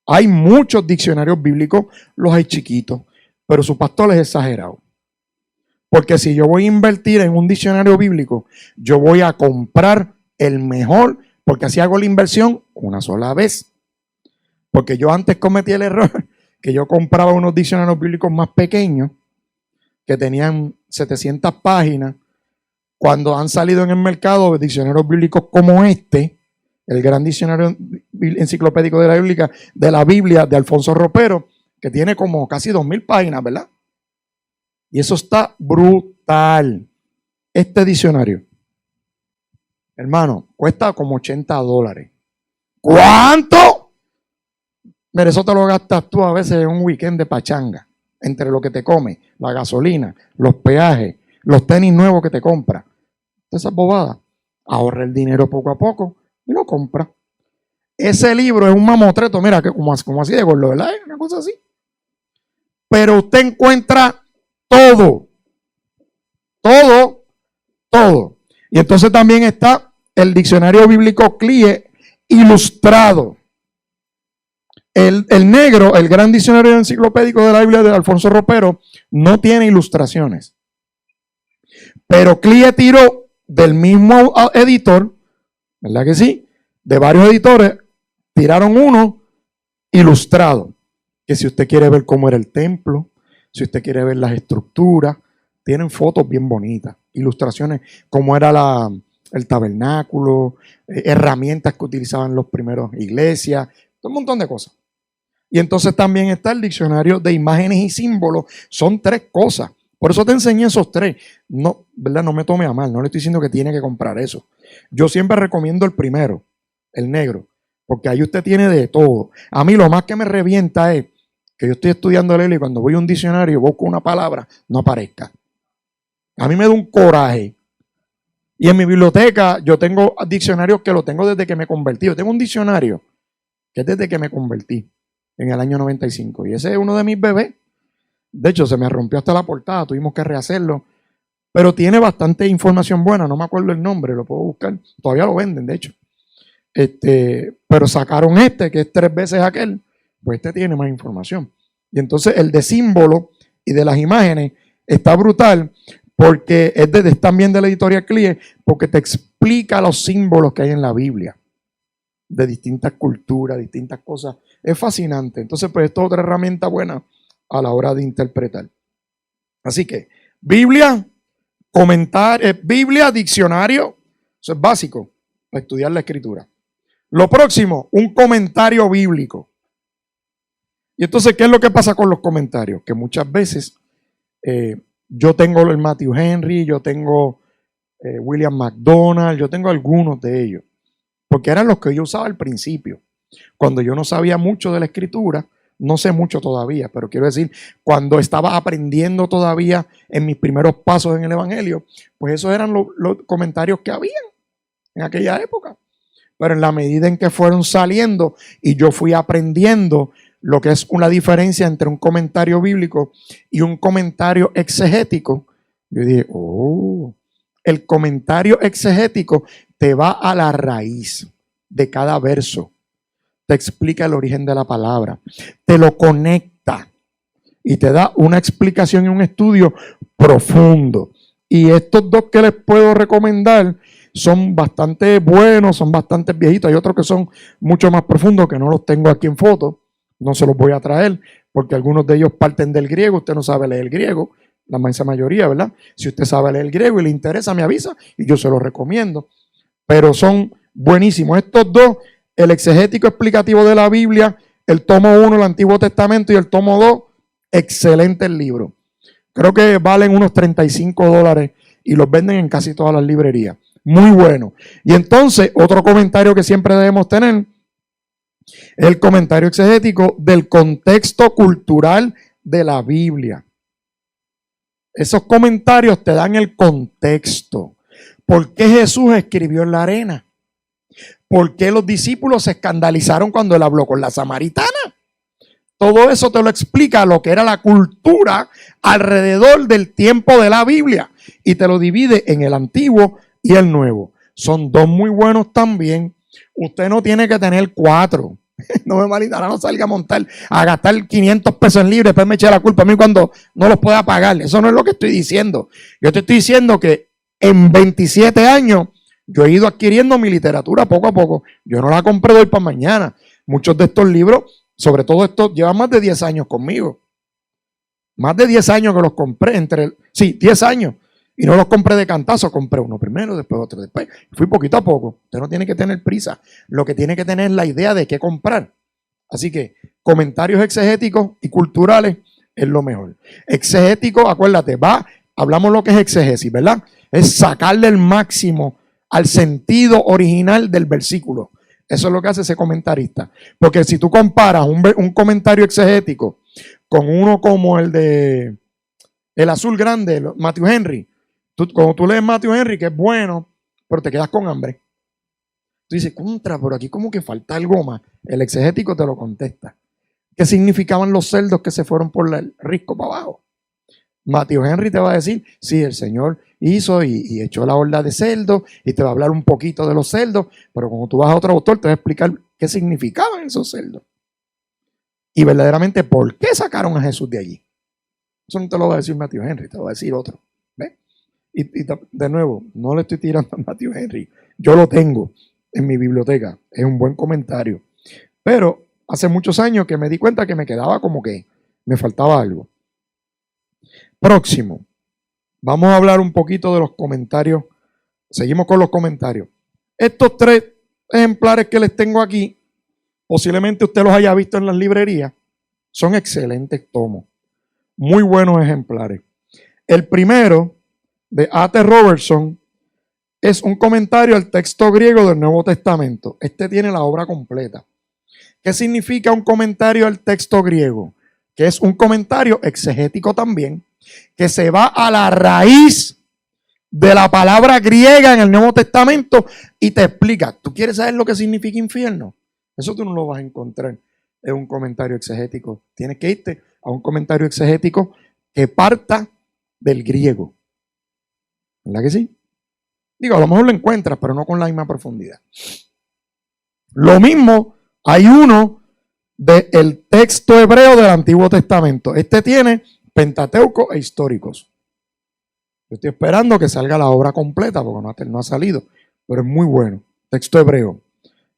Hay muchos diccionarios bíblicos, los hay chiquitos, pero su pastor es exagerado. Porque si yo voy a invertir en un diccionario bíblico, yo voy a comprar el mejor, Porque así hago la inversión una sola vez. Porque yo antes cometí el error que yo compraba unos diccionarios bíblicos más pequeños que tenían 700 páginas. Cuando han salido en el mercado diccionarios bíblicos como este, el gran diccionario enciclopédico de la Biblia de Alfonso Ropero, que tiene como casi 2000 páginas, ¿verdad? Y eso está brutal. Este diccionario, hermano, cuesta como $80. ¿Cuánto? Mira, eso te lo gastas tú a veces en un weekend de pachanga. Entre lo que te comes, la gasolina, los peajes, los tenis nuevos que te compras. Esas bobadas. Ahorra el dinero poco a poco y lo compra. Ese libro es un mamotreto, mira, que como así de gordo, ¿verdad? Una cosa así. Pero usted encuentra todo. Y entonces también está el diccionario bíblico CLIE ilustrado. El negro, el gran diccionario enciclopédico de la Biblia de Alfonso Ropero, no tiene ilustraciones. Pero CLIE tiró del mismo editor, ¿verdad que sí? De varios editores, tiraron uno ilustrado. Que si usted quiere ver cómo era el templo, si usted quiere ver las estructuras, tienen fotos bien bonitas, ilustraciones, cómo era el tabernáculo, herramientas que utilizaban los primeros iglesias, un montón de cosas. Y entonces también está el diccionario de imágenes y símbolos. Son 3 cosas. Por eso te enseñé esos 3. No, ¿verdad? No me tome a mal. No le estoy diciendo que tiene que comprar eso. Yo siempre recomiendo el primero, el negro. Porque ahí usted tiene de todo. A mí lo más que me revienta es que yo estoy estudiando la Biblia y cuando voy a un diccionario busco una palabra, no aparezca. A mí me da un coraje. Y en mi biblioteca yo tengo diccionarios que lo tengo desde que me convertí. Yo tengo un diccionario que es desde que me convertí en el año 95. Y ese es uno de mis bebés. De hecho, se me rompió hasta la portada, tuvimos que rehacerlo. Pero tiene bastante información buena, no me acuerdo el nombre, lo puedo buscar. Todavía lo venden, de hecho. Pero sacaron que es 3 veces aquel, pues tiene más información. Y entonces el de símbolos y de las imágenes está brutal porque es también de la editorial CLIE, porque te explica los símbolos que hay en la Biblia, de distintas culturas, distintas cosas. Es fascinante. Entonces, pues esto es otra herramienta buena a la hora de interpretar. Así que, Biblia, Biblia, diccionario, eso es básico para estudiar la escritura. Lo próximo, un comentario bíblico. Y entonces, ¿qué es lo que pasa con los comentarios? Que muchas veces yo tengo el Matthew Henry, yo tengo William MacDonald, yo tengo algunos de ellos, porque eran los que yo usaba al principio. Cuando yo no sabía mucho de la escritura, no sé mucho todavía, pero quiero decir, cuando estaba aprendiendo todavía en mis primeros pasos en el Evangelio, pues esos eran los comentarios que habían en aquella época. Pero en la medida en que fueron saliendo y yo fui aprendiendo lo que es una diferencia entre un comentario bíblico y un comentario exegético, yo dije, el comentario exegético te va a la raíz de cada verso, te explica el origen de la palabra, te lo conecta y te da una explicación y un estudio profundo. Y estos 2 que les puedo recomendar son bastante buenos, son bastante viejitos. Hay otros que son mucho más profundos que no los tengo aquí en foto. No se los voy a traer porque algunos de ellos parten del griego. Usted no sabe leer el griego, la inmensa mayoría, ¿verdad? Si usted sabe leer el griego y le interesa, me avisa y yo se los recomiendo. Pero son buenísimos. Estos 2, el exegético explicativo de la Biblia, el tomo 1, el Antiguo Testamento, y el tomo 2, excelente el libro. Creo que valen unos $35 y los venden en casi todas las librerías. Muy bueno. Y entonces, otro comentario que siempre debemos tener es el comentario exegético del contexto cultural de la Biblia. Esos comentarios te dan el contexto. ¿Por qué Jesús escribió en la arena? ¿Por qué los discípulos se escandalizaron cuando él habló con la samaritana? Todo eso te lo explica lo que era la cultura alrededor del tiempo de la Biblia y te lo divide en el Antiguo y el Nuevo. Son 2 muy buenos también. Usted no tiene que tener 4. No me malita, no salga a gastar 500 pesos en libre, después me eche la culpa a mí cuando no los pueda pagar. Eso no es lo que estoy diciendo. Yo te estoy diciendo que en 27 años Yo he ido adquiriendo mi literatura poco a poco. Yo no la compré de hoy para mañana. Muchos de estos libros, sobre todo estos, llevan más de 10 años conmigo. Más de 10 años que los compré, 10 años. Y no los compré de cantazo, compré uno primero, después otro, después. Fui poquito a poco. Usted no tiene que tener prisa. Lo que tiene que tener es la idea de qué comprar. Así que comentarios exegéticos y culturales es lo mejor. Exegético, acuérdate, hablamos lo que es exegesis, ¿verdad? Es sacarle el máximo al sentido original del versículo. Eso es lo que hace ese comentarista. Porque si tú comparas un comentario exegético con uno como el de el azul grande, Matthew Henry, cuando tú lees Matthew Henry, que es bueno, pero te quedas con hambre. Tú dices, contra, por aquí como que falta algo más. El exegético te lo contesta. ¿Qué significaban los cerdos que se fueron por el risco para abajo? Matthew Henry te va a decir, sí, el Señor hizo y echó la horda de cerdos y te va a hablar un poquito de los cerdos, pero cuando tú vas a otro autor te va a explicar qué significaban esos cerdos. Y verdaderamente, ¿por qué sacaron a Jesús de allí? Eso no te lo va a decir Matthew Henry, te lo va a decir otro. ¿Ves? Y de nuevo, no le estoy tirando a Matthew Henry. Yo lo tengo en mi biblioteca. Es un buen comentario. Pero hace muchos años que me di cuenta que me quedaba como que me faltaba algo. Próximo. Vamos a hablar un poquito de los comentarios. Seguimos con los comentarios. Estos 3 ejemplares que les tengo aquí, posiblemente usted los haya visto en las librerías. Son excelentes tomos. Muy buenos ejemplares. El primero, de A.T. Robertson, es un comentario al texto griego del Nuevo Testamento. Este tiene la obra completa. ¿Qué significa un comentario al texto griego? Que es un comentario exegético también, que se va a la raíz de la palabra griega en el Nuevo Testamento y te explica. ¿Tú quieres saber lo que significa infierno? Eso tú no lo vas a encontrar en un comentario exegético. Tienes que irte a un comentario exegético que parta del griego. ¿Verdad que sí? Digo, a lo mejor lo encuentras, pero no con la misma profundidad. Lo mismo, hay uno del texto hebreo del Antiguo Testamento. Este tiene Pentateuco e históricos. Yo estoy esperando que salga la obra completa porque no ha salido, pero es muy bueno. Texto hebreo.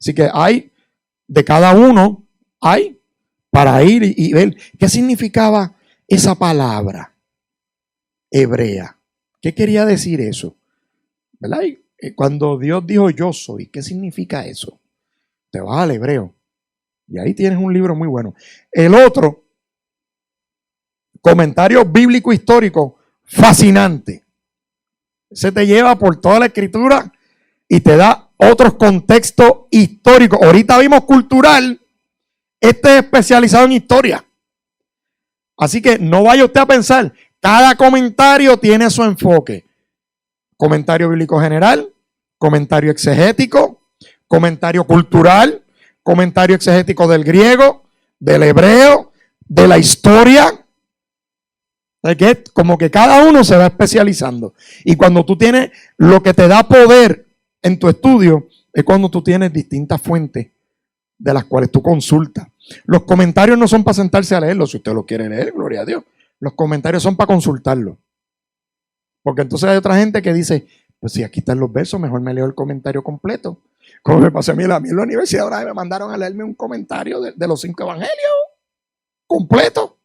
Así que hay, de cada uno, hay para ir y ver qué significaba esa palabra hebrea. ¿Qué quería decir eso? ¿Verdad? Y cuando Dios dijo yo soy, ¿qué significa eso? Te vas al hebreo. Y ahí tienes un libro muy bueno. El otro, comentario bíblico histórico, fascinante. Se te lleva por toda la escritura y te da otros contextos históricos. Ahorita vimos cultural, este es especializado en historia. Así que no vaya usted a pensar, cada comentario tiene su enfoque. Comentario bíblico general, comentario exegético, comentario cultural, comentario exegético del griego, del hebreo, de la historia. Como que cada uno se va especializando. Y cuando tú tienes lo que te da poder en tu estudio, es cuando tú tienes distintas fuentes de las cuales tú consultas. Los comentarios no son para sentarse a leerlos. Si usted lo quiere leer, gloria a Dios. Los comentarios son para consultarlo. Porque entonces hay otra gente que dice, pues si aquí están los versos, mejor me leo el comentario completo. Como me pasó a mí en la universidad, ahora me mandaron a leerme un comentario de los 5 evangelios completo.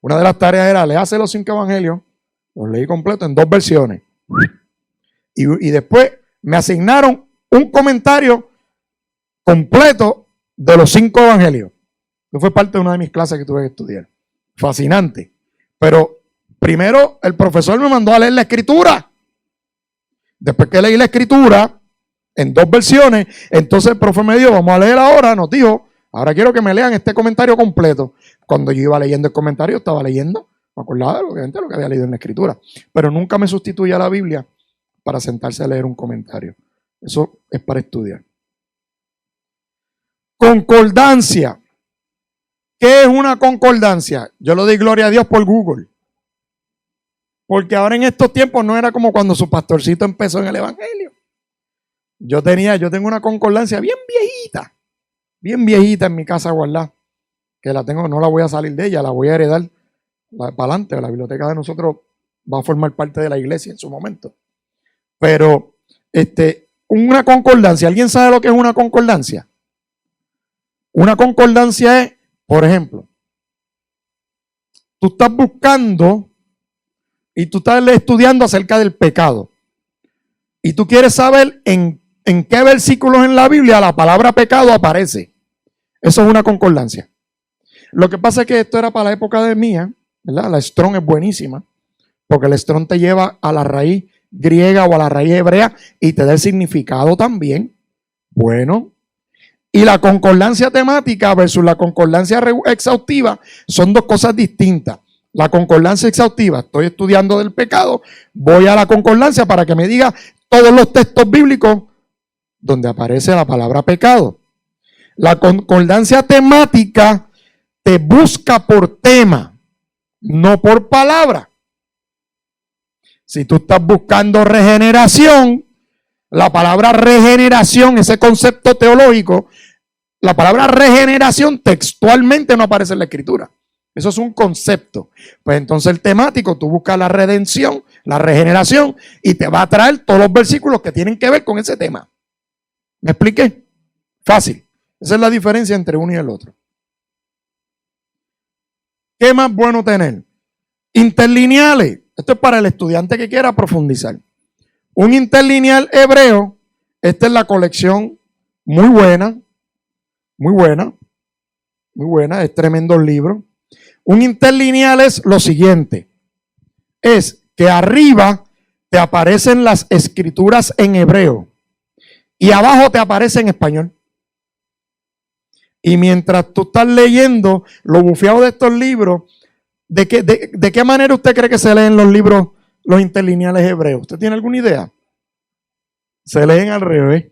Una de las tareas era léase los 5 evangelios, los leí completo en 2 versiones. Y después me asignaron un comentario completo de los 5 evangelios. Eso fue parte de una de mis clases que tuve que estudiar. Fascinante. Pero primero el profesor me mandó a leer la escritura. Después que leí la escritura en 2 versiones, entonces el profe me dijo, vamos a leer ahora, nos dijo, ahora quiero que me lean este comentario completo. Cuando yo iba leyendo el comentario, estaba leyendo, me acordaba obviamente lo que había leído en la escritura. Pero nunca me sustituía la Biblia para sentarse a leer un comentario. Eso es para estudiar. Concordancia. ¿Qué es una concordancia? Yo le doy gloria a Dios por Google. Porque ahora en estos tiempos no era como cuando su pastorcito empezó en el evangelio. Yo tengo una concordancia bien viejita en mi casa guardada. Que la tengo, no la voy a salir de ella, la voy a heredar para adelante. La biblioteca de nosotros va a formar parte de la iglesia en su momento. Pero Una concordancia. ¿Alguien sabe lo que es una concordancia? Una concordancia es, por ejemplo, tú estás buscando y tú estás estudiando acerca del pecado. Y tú quieres saber en qué versículos en la Biblia la palabra pecado aparece. Eso es una concordancia. Lo que pasa es que esto era para la época de mía, ¿verdad? La Strong es buenísima, porque el Strong te lleva a la raíz griega o a la raíz hebrea y te da el significado también. Bueno, y la concordancia temática versus la concordancia exhaustiva son dos cosas distintas. La concordancia exhaustiva, estoy estudiando del pecado, voy a la concordancia para que me diga todos los textos bíblicos donde aparece la palabra pecado. La concordancia temática te busca por tema, no por palabra. Si tú estás buscando regeneración, la palabra regeneración, ese concepto teológico, la palabra regeneración textualmente no aparece en la escritura. Eso es un concepto. Pues entonces el temático, tú buscas la redención, la regeneración, y te va a traer todos los versículos que tienen que ver con ese tema. ¿Me expliqué? Fácil. Esa es la diferencia entre uno y el otro. ¿Qué más bueno tener? Interlineales. Esto es para el estudiante que quiera profundizar. Un interlineal hebreo, esta es la colección muy buena, muy buena, muy buena, es tremendo libro. Un interlineal es lo siguiente, es que arriba te aparecen las escrituras en hebreo y abajo te aparece en español. Y mientras tú estás leyendo lo bufeado de estos libros, ¿de qué manera usted cree que se leen los libros, los interlineales hebreos? ¿Usted tiene alguna idea? Se leen al revés.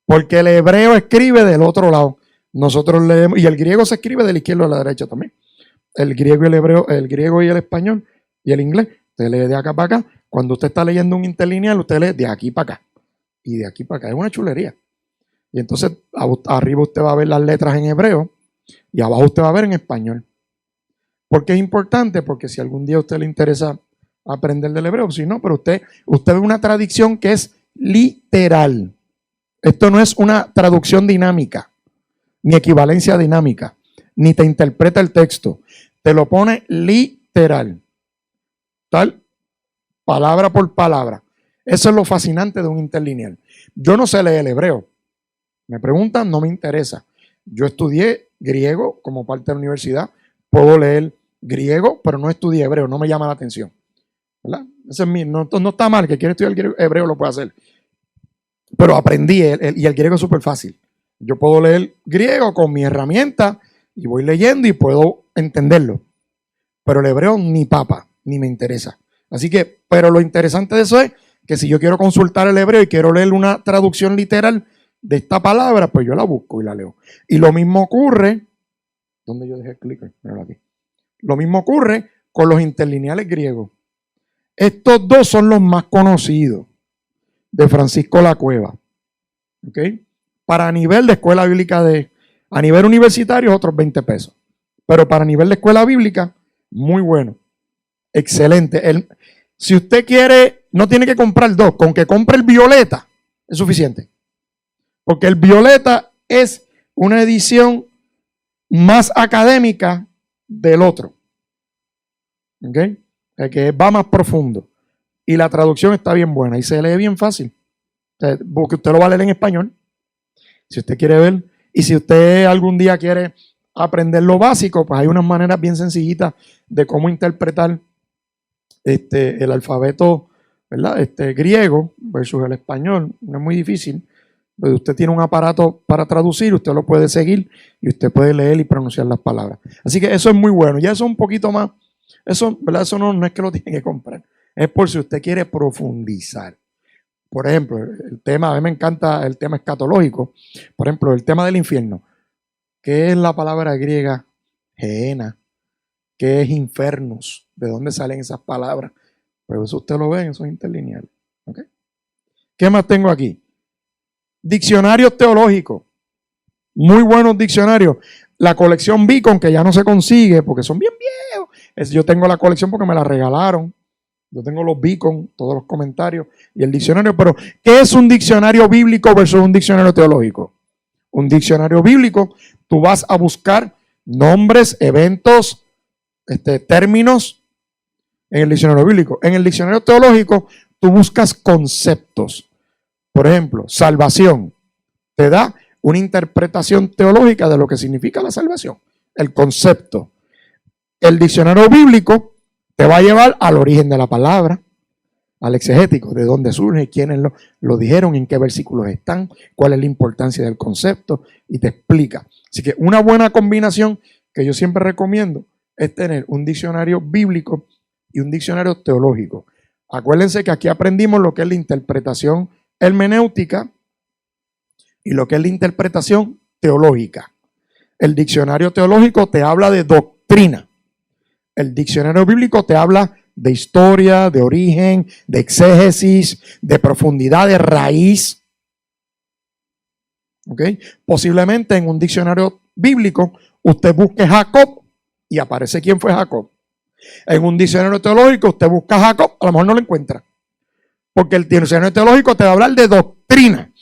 Porque el hebreo escribe del otro lado. Nosotros leemos, y el griego se escribe de la izquierda a la derecha también. El griego y el hebreo, el griego y el español y el inglés, usted lee de acá para acá. Cuando usted está leyendo un interlineal, usted lee de aquí para acá. Y de aquí para acá. Es una chulería. Y entonces arriba usted va a ver las letras en hebreo y abajo usted va a ver en español. ¿Por qué es importante? Porque si algún día a usted le interesa aprender del hebreo, si no, pero usted ve una traducción que es literal. Esto no es una traducción dinámica, ni equivalencia dinámica, ni te interpreta el texto. Te lo pone literal. Tal, palabra por palabra. Eso es lo fascinante de un interlineal. Yo no sé leer el hebreo. Me preguntan, no me interesa. Yo estudié griego como parte de la universidad. Puedo leer griego, pero no estudié hebreo. No me llama la atención. ¿Verdad? Ese es no está mal. Que quiere estudiar hebreo lo puede hacer. Pero aprendí y el griego es súper fácil. Yo puedo leer griego con mi herramienta y voy leyendo y puedo entenderlo. Pero el hebreo ni papa, ni me interesa. Así que, pero lo interesante de eso es que si yo quiero consultar el hebreo y quiero leer una traducción literal de esta palabra, pues yo la busco y la leo. Y lo mismo ocurre, ¿dónde yo dejé el clicker? Míralo aquí. Lo mismo ocurre con los interlineales griegos. Estos dos son los más conocidos de Francisco La Cueva. ¿Ok? Para nivel de escuela bíblica a nivel universitario, otros 20 pesos. Pero para nivel de escuela bíblica, muy bueno. Excelente. Si usted quiere, no tiene que comprar dos. Con que compre el violeta es suficiente. Porque el violeta es una edición más académica del otro. ¿Ok? El que va más profundo. Y la traducción está bien buena y se lee bien fácil. Porque usted lo va a leer en español. Si usted quiere ver. Y si usted algún día quiere aprender lo básico, pues hay unas maneras bien sencillitas de cómo interpretar el alfabeto, ¿verdad? Griego versus el español. No es muy difícil. Pues usted tiene un aparato para traducir, usted lo puede seguir y usted puede leer y pronunciar las palabras. Así que eso es muy bueno. Ya eso es un poquito más, eso, ¿verdad? Eso no es que lo tiene que comprar. Es por si usted quiere profundizar. Por ejemplo, el tema, a mí me encanta el tema escatológico. Por ejemplo, el tema del infierno. ¿Qué es la palabra griega? Gehenna. ¿Qué es infernos? ¿De dónde salen esas palabras? Pues eso usted lo ve en esos interlineales. ¿Okay? ¿Qué más tengo aquí? Diccionarios teológicos. Muy buenos diccionarios. La colección Beacon, que ya no se consigue porque son bien viejos. Yo tengo la colección porque me la regalaron Yo tengo los beacon, todos los comentarios y el diccionario, pero ¿qué es un diccionario bíblico versus un diccionario teológico? Un diccionario bíblico, tú vas a buscar nombres, eventos, términos en el diccionario bíblico. En el diccionario teológico, tú buscas conceptos. Por ejemplo, salvación. Te da una interpretación teológica de lo que significa la salvación, el concepto. El diccionario bíblico te va a llevar al origen de la palabra, al exegético, de dónde surge, quiénes lo dijeron, en qué versículos están, cuál es la importancia del concepto, y te explica. Así que una buena combinación que yo siempre recomiendo es tener un diccionario bíblico y un diccionario teológico. Acuérdense que aquí aprendimos lo que es la interpretación hermenéutica y lo que es la interpretación teológica. El diccionario teológico te habla de doctrina. El diccionario bíblico te habla de historia, de origen, de exégesis, de profundidad, de raíz. ¿Ok? Posiblemente en un diccionario bíblico usted busque Jacob y aparece quién fue Jacob. En un diccionario teológico usted busca Jacob, a lo mejor no lo encuentra. Porque el diccionario teológico te va a hablar de doctrina,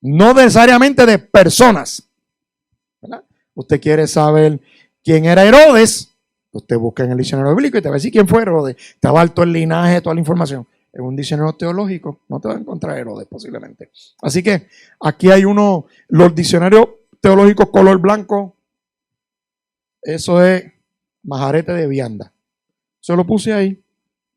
no necesariamente de personas. ¿Verdad? Usted quiere saber quién era Herodes, usted busca en el diccionario bíblico y te va a decir quién fue Herodes. Te va a dar todo el linaje, toda la información. En un diccionario teológico no te va a encontrar Herodes posiblemente. Así que aquí hay los diccionarios teológicos color blanco, eso es majarete de vianda. Se lo puse ahí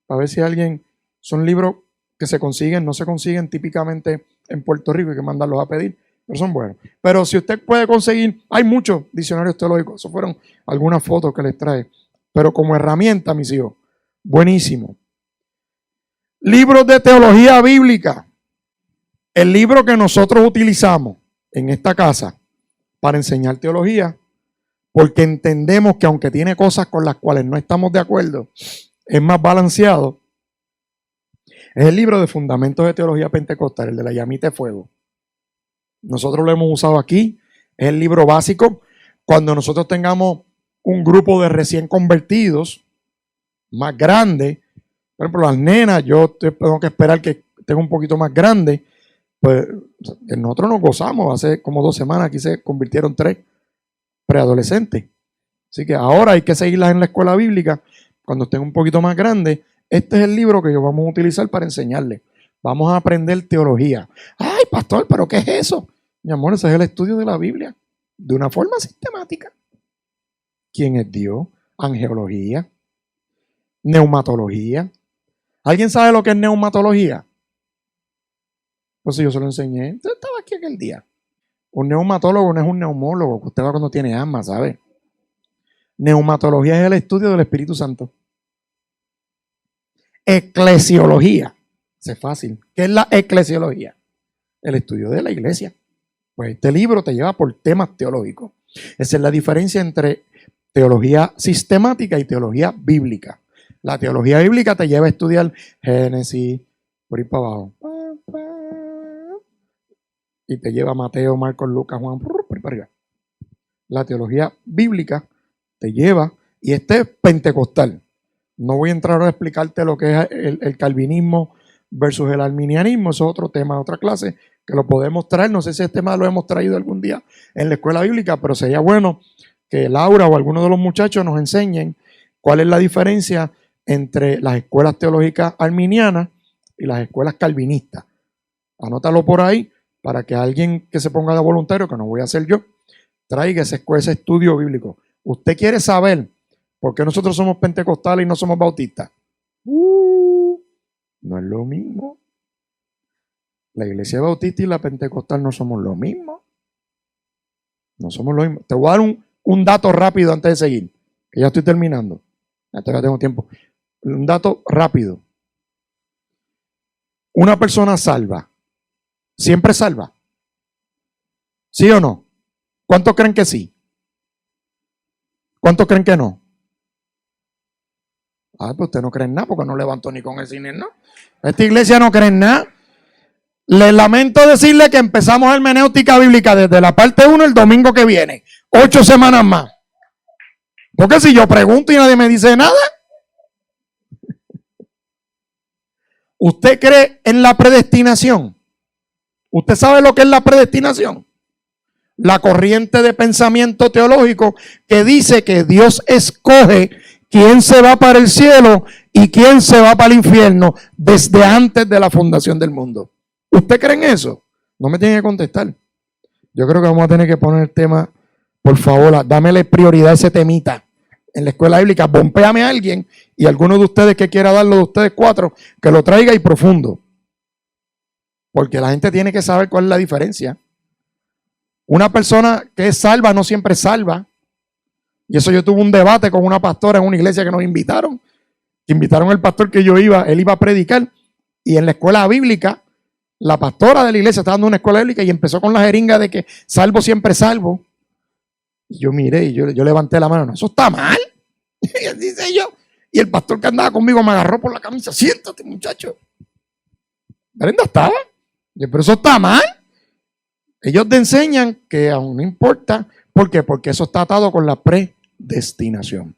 para ver si alguien, son libros que se consiguen, no se consiguen típicamente en Puerto Rico, hay que mandarlos a pedir, pero son buenos. Pero si usted puede conseguir, hay muchos diccionarios teológicos, eso fueron algunas fotos que les trae, pero como herramienta, mis hijos, buenísimo. Libros de teología bíblica. El libro que nosotros utilizamos en esta casa para enseñar teología, porque entendemos que aunque tiene cosas con las cuales no estamos de acuerdo, es más balanceado, es el libro de Fundamentos de Teología Pentecostal, el de la llamita de fuego. Nosotros lo hemos usado aquí, es el libro básico. Cuando nosotros tengamos un grupo de recién convertidos más grande, por ejemplo, las nenas, yo tengo que esperar que tenga un poquito más grande, pues nosotros nos gozamos, hace como 2 semanas aquí se convirtieron 3 preadolescentes. Así que ahora hay que seguirlas en la escuela bíblica, cuando estén un poquito más grandes. Este es el libro que yo vamos a utilizar para enseñarles. Vamos a aprender teología. Ay, pastor, ¿pero qué es eso? Mi amor, ese es el estudio de la Biblia, de una forma sistemática. ¿Quién es Dios? Angeología, neumatología. ¿Alguien sabe lo que es neumatología? Pues yo se lo enseñé. Usted estaba aquí aquel día. Un neumatólogo no es un neumólogo, que usted va cuando tiene asma, ¿sabe? Neumatología es el estudio del Espíritu Santo. Eclesiología. Eso es fácil. ¿Qué es la eclesiología? El estudio de la iglesia. Pues este libro te lleva por temas teológicos. Esa es la diferencia entre teología sistemática y teología bíblica. La teología bíblica te lleva a estudiar Génesis, por ir para abajo. Y te lleva a Mateo, Marcos, Lucas, Juan, por ir para arriba. La teología bíblica te lleva, y este es pentecostal. No voy a entrar ahora a explicarte lo que es el calvinismo versus el arminianismo. Eso es otro tema, otra clase, que lo podemos traer. No sé si este tema lo hemos traído algún día en la escuela bíblica, pero sería bueno que Laura o alguno de los muchachos nos enseñen cuál es la diferencia entre las escuelas teológicas arminianas y las escuelas calvinistas. Anótalo por ahí para que alguien que se ponga de voluntario, que no voy a hacer yo, traiga ese estudio bíblico. ¿Usted quiere saber por qué nosotros somos pentecostales y no somos bautistas? No es lo mismo. La iglesia bautista y la pentecostal no somos lo mismo. No somos lo mismo. Te voy a dar un dato rápido antes de seguir, que ya estoy terminando. Ya tengo tiempo. Un dato rápido. Una persona salva, ¿siempre salva? ¿Sí o no? ¿Cuántos creen que sí? ¿Cuántos creen que no? Ah, pues usted no cree en nada porque no levantó ni con el cine, ¿no? Esta iglesia no cree en nada. Les lamento decirle que empezamos hermenéutica bíblica desde la parte 1 el domingo que viene. 8 semanas más. Porque si yo pregunto y nadie me dice nada. ¿Usted cree en la predestinación? ¿Usted sabe lo que es la predestinación? La corriente de pensamiento teológico que dice que Dios escoge quién se va para el cielo y quién se va para el infierno desde antes de la fundación del mundo. ¿Usted cree en eso? No me tiene que contestar. Yo creo que vamos a tener que poner el tema, por favor, dámele prioridad a ese temita. En la escuela bíblica, bompéame a alguien y alguno de ustedes que quiera darlo de ustedes 4, que lo traiga y profundo. Porque la gente tiene que saber cuál es la diferencia. Una persona que es salva no siempre es salva. Y eso yo tuve un debate con una pastora en una iglesia que nos invitaron. Invitaron al pastor que yo iba, él iba a predicar. Y en la escuela bíblica, la pastora de la iglesia estaba dando una escuela bíblica y empezó con la jeringa de que salvo siempre salvo. Y yo miré y yo levanté la mano. No, eso está mal. Y dice yo. Y el pastor que andaba conmigo me agarró por la camisa. Siéntate, muchacho. Brenda estaba. Pero eso está mal. Ellos te enseñan que aún no importa. ¿Por qué? Porque eso está atado con la predestinación.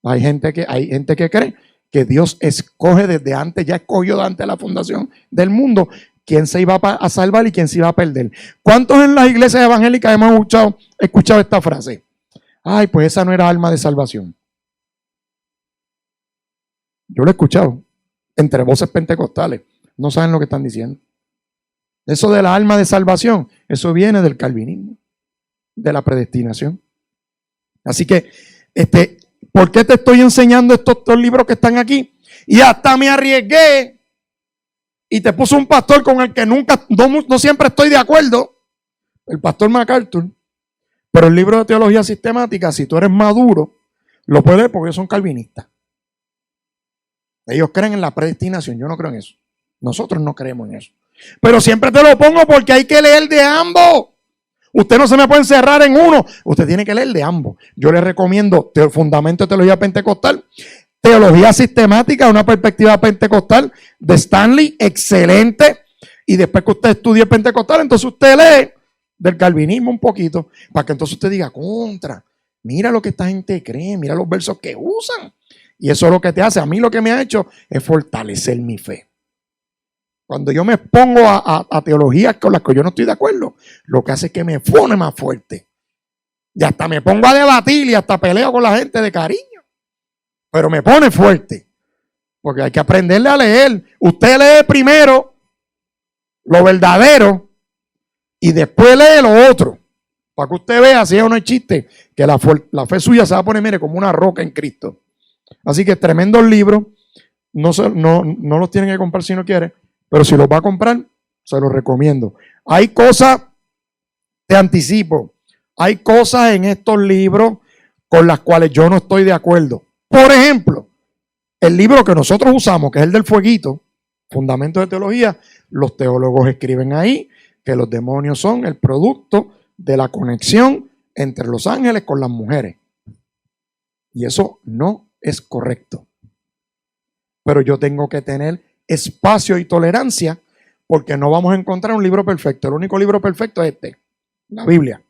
Hay gente que cree que Dios escoge desde antes, ya escogió antes de la fundación del mundo, quién se iba a salvar y quién se iba a perder. ¿Cuántos en las iglesias evangélicas hemos escuchado esta frase? Ay, pues esa no era alma de salvación. Yo lo he escuchado entre voces pentecostales. No saben lo que están diciendo. Eso de la alma de salvación, eso viene del calvinismo, de la predestinación. Así que, ¿por qué te estoy enseñando estos 2 libros que están aquí? Y hasta me arriesgué y te puso un pastor con el que no siempre estoy de acuerdo, el pastor MacArthur. Pero el libro de teología sistemática, si tú eres maduro, lo puedes leer porque ellos son calvinistas. Ellos creen en la predestinación, yo no creo en eso. Nosotros no creemos en eso. Pero siempre te lo pongo porque hay que leer de ambos. Usted no se me puede encerrar en uno. Usted tiene que leer de ambos. Yo le recomiendo Fundamento de Teología Pentecostal, Teología Sistemática, una perspectiva pentecostal de Stanley, excelente. Y después que usted estudie pentecostal, entonces usted lee del calvinismo un poquito, para que entonces usted diga, contra, mira lo que esta gente cree, mira los versos que usan. Y eso es lo que te hace. A mí lo que me ha hecho es fortalecer mi fe. Cuando yo me pongo a teologías con las que yo no estoy de acuerdo, lo que hace es que me pone más fuerte. Y hasta me pongo a debatir y hasta peleo con la gente de cariño. Pero me pone fuerte. Porque hay que aprenderle a leer. Usted lee primero lo verdadero y después lee lo otro. Para que usted vea, si es o no es chiste, que la fe suya se va a poner, mire, como una roca en Cristo. Así que tremendos libros. No los tienen que comprar si no quiere. Pero si los va a comprar, se los recomiendo. Hay cosas, te anticipo, hay cosas en estos libros con las cuales yo no estoy de acuerdo. Por ejemplo, el libro que nosotros usamos, que es el del fueguito, Fundamentos de Teología, los teólogos escriben ahí que los demonios son el producto de la conexión entre los ángeles con las mujeres. Y eso no es correcto. Pero yo tengo que tener espacio y tolerancia, porque no vamos a encontrar un libro perfecto. El único libro perfecto es la Biblia.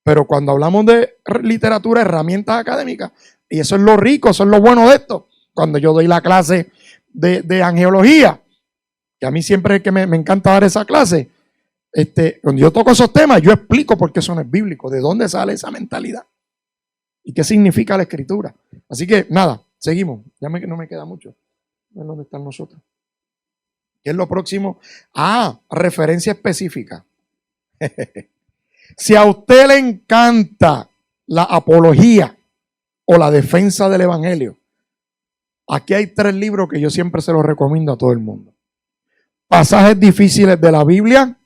Pero cuando hablamos de literatura, herramientas académicas, y eso es lo rico, eso es lo bueno de esto. Cuando yo doy la clase de angeología, que a mí siempre es que me encanta dar esa clase, cuando yo toco esos temas, yo explico por qué eso no es bíblico, de dónde sale esa mentalidad y qué significa la escritura. Así que nada, seguimos. No me queda mucho. ¿Dónde están nosotros? ¿Qué es lo próximo? Referencia específica. Si a usted le encanta la apología o la defensa del evangelio, aquí hay 3 libros que yo siempre se los recomiendo a todo el mundo. Pasajes difíciles de la Biblia,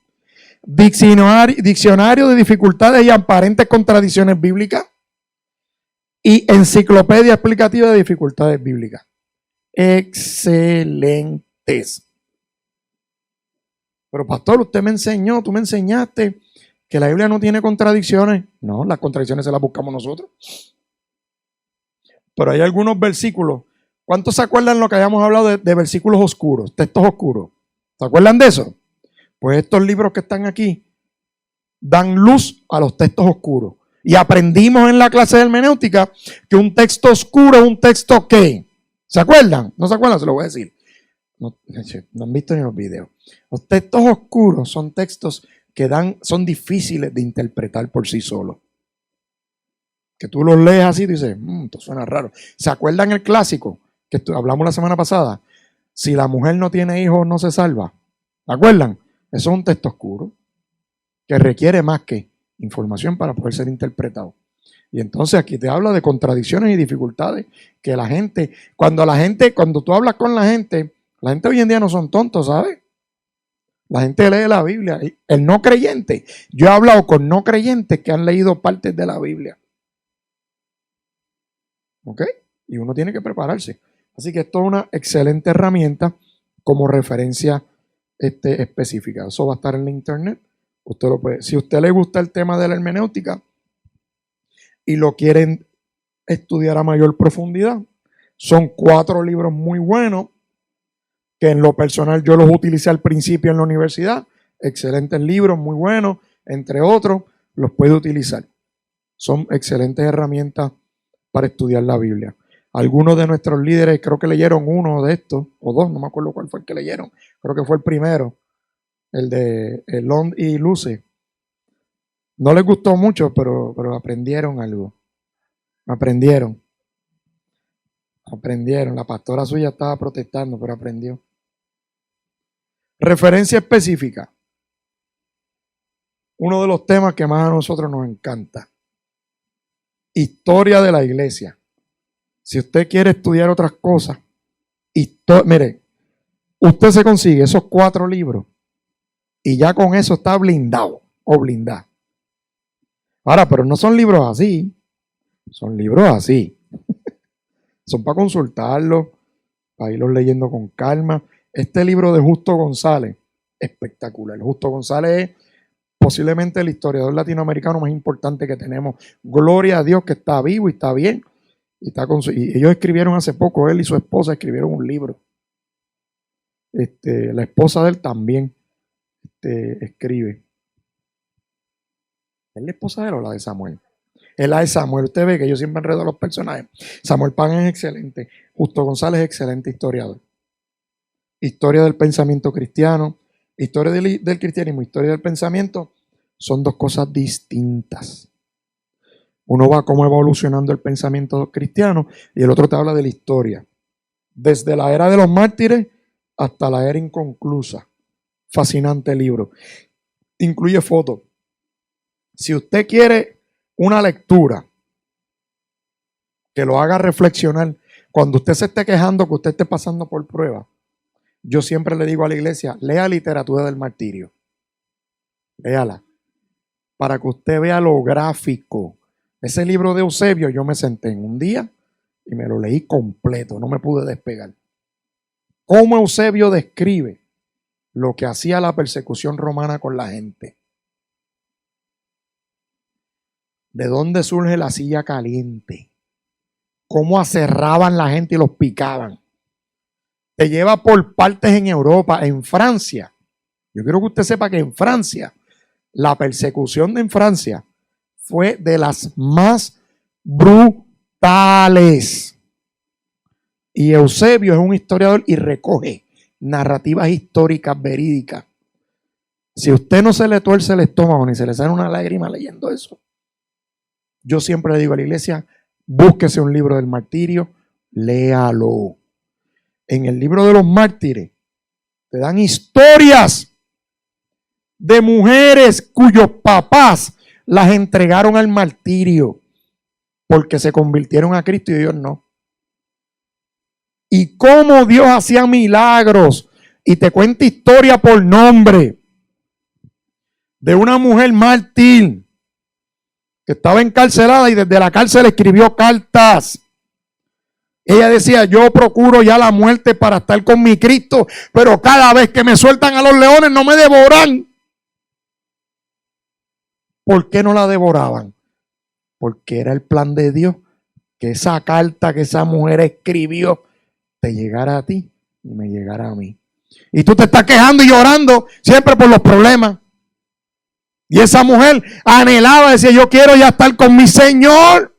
diccionario de dificultades y aparentes contradicciones bíblicas y enciclopedia explicativa de dificultades bíblicas. Excelentes. Pero pastor, tú me enseñaste que la Biblia no tiene contradicciones. No, las contradicciones se las buscamos nosotros. Pero hay algunos versículos. ¿Cuántos se acuerdan lo que habíamos hablado de versículos oscuros, textos oscuros? ¿Se acuerdan de eso? Pues estos libros que están aquí dan luz a los textos oscuros. Y aprendimos en la clase de hermenéutica que un texto oscuro es un texto que, ¿se acuerdan? ¿No se acuerdan? Se lo voy a decir. no han visto ni los videos. Los textos oscuros son textos que son difíciles de interpretar por sí solos. Que tú los lees así y dices, esto suena raro. ¿Se acuerdan el clásico que hablamos la semana pasada? Si la mujer no tiene hijos, no se salva. ¿Se acuerdan? Eso es un texto oscuro que requiere más que información para poder ser interpretado. Y entonces aquí te habla de contradicciones y dificultades que la gente, cuando tú hablas con la gente hoy en día no son tontos, ¿sabes? La gente lee la Biblia. El no creyente, yo he hablado con no creyentes que han leído partes de la Biblia. ¿Ok? Y uno tiene que prepararse. Así que esto es una excelente herramienta como referencia específica. Eso va a estar en la internet. Usted lo puede. Si a usted le gusta el tema de la hermenéutica y lo quieren estudiar a mayor profundidad, son 4 libros muy buenos que en lo personal yo los utilicé al principio en la universidad. Excelentes libros, muy buenos, entre otros, los puede utilizar. Son excelentes herramientas para estudiar la Biblia. Algunos de nuestros líderes creo que leyeron uno de estos, o 2, no me acuerdo cuál fue el que leyeron. Creo que fue el primero, el de Elón y Luce. No les gustó mucho, pero aprendieron algo. Aprendieron. La pastora suya estaba protestando, pero aprendió. Referencia específica. Uno de los temas que más a nosotros nos encanta. Historia de la iglesia. Si usted quiere estudiar otras cosas, mire, usted se consigue esos 4 libros y ya con eso está blindado o blindada. Ahora, pero no son libros así, son libros así. Son para consultarlos, para irlos leyendo con calma. Este libro de Justo González, espectacular. Justo González es posiblemente el historiador latinoamericano más importante que tenemos. Gloria a Dios que está vivo y está bien. Y ellos escribieron hace poco, él y su esposa escribieron un libro. La esposa de él también escribe. ¿Es la esposa de él o la de Samuel? Es la de Samuel. Usted ve que yo siempre enredo a los personajes. Samuel Pan es excelente. Justo González es excelente historiador. Historia del pensamiento cristiano. Historia del cristianismo, historia del pensamiento son 2 cosas distintas. Uno va como evolucionando el pensamiento cristiano y el otro te habla de la historia. Desde la era de los mártires hasta la era inconclusa. Fascinante libro. Incluye fotos. Si usted quiere una lectura que lo haga reflexionar, cuando usted se esté quejando que usted esté pasando por prueba, yo siempre le digo a la iglesia, lea Literatura del Martirio. Léala. Para que usted vea lo gráfico. Ese libro de Eusebio yo me senté en un día y me lo leí completo, no me pude despegar. Cómo Eusebio describe lo que hacía la persecución romana con la gente. ¿De dónde surge la silla caliente? Cómo aserraban la gente y los picaban. Te lleva por partes en Europa, en Francia. Yo quiero que usted sepa que en Francia, la persecución en Francia fue de las más brutales. Y Eusebio es un historiador y recoge narrativas históricas verídicas. Si usted no se le tuerce el estómago ni se le sale una lágrima leyendo eso, yo siempre le digo a la iglesia, búsquese un libro del martirio, léalo. En el libro de los mártires te dan historias de mujeres cuyos papás las entregaron al martirio porque se convirtieron a Cristo y ellos no. Y cómo Dios hacía milagros y te cuenta historia por nombre de una mujer mártir que estaba encarcelada y desde la cárcel escribió cartas. Ella decía, yo procuro ya la muerte para estar con mi Cristo, pero cada vez que me sueltan a los leones no me devoran. ¿Por qué no la devoraban? Porque era el plan de Dios que esa carta que esa mujer escribió te llegara a ti y me llegara a mí. Y tú te estás quejando y llorando siempre por los problemas. Y esa mujer anhelaba, decía, yo quiero ya estar con mi Señor.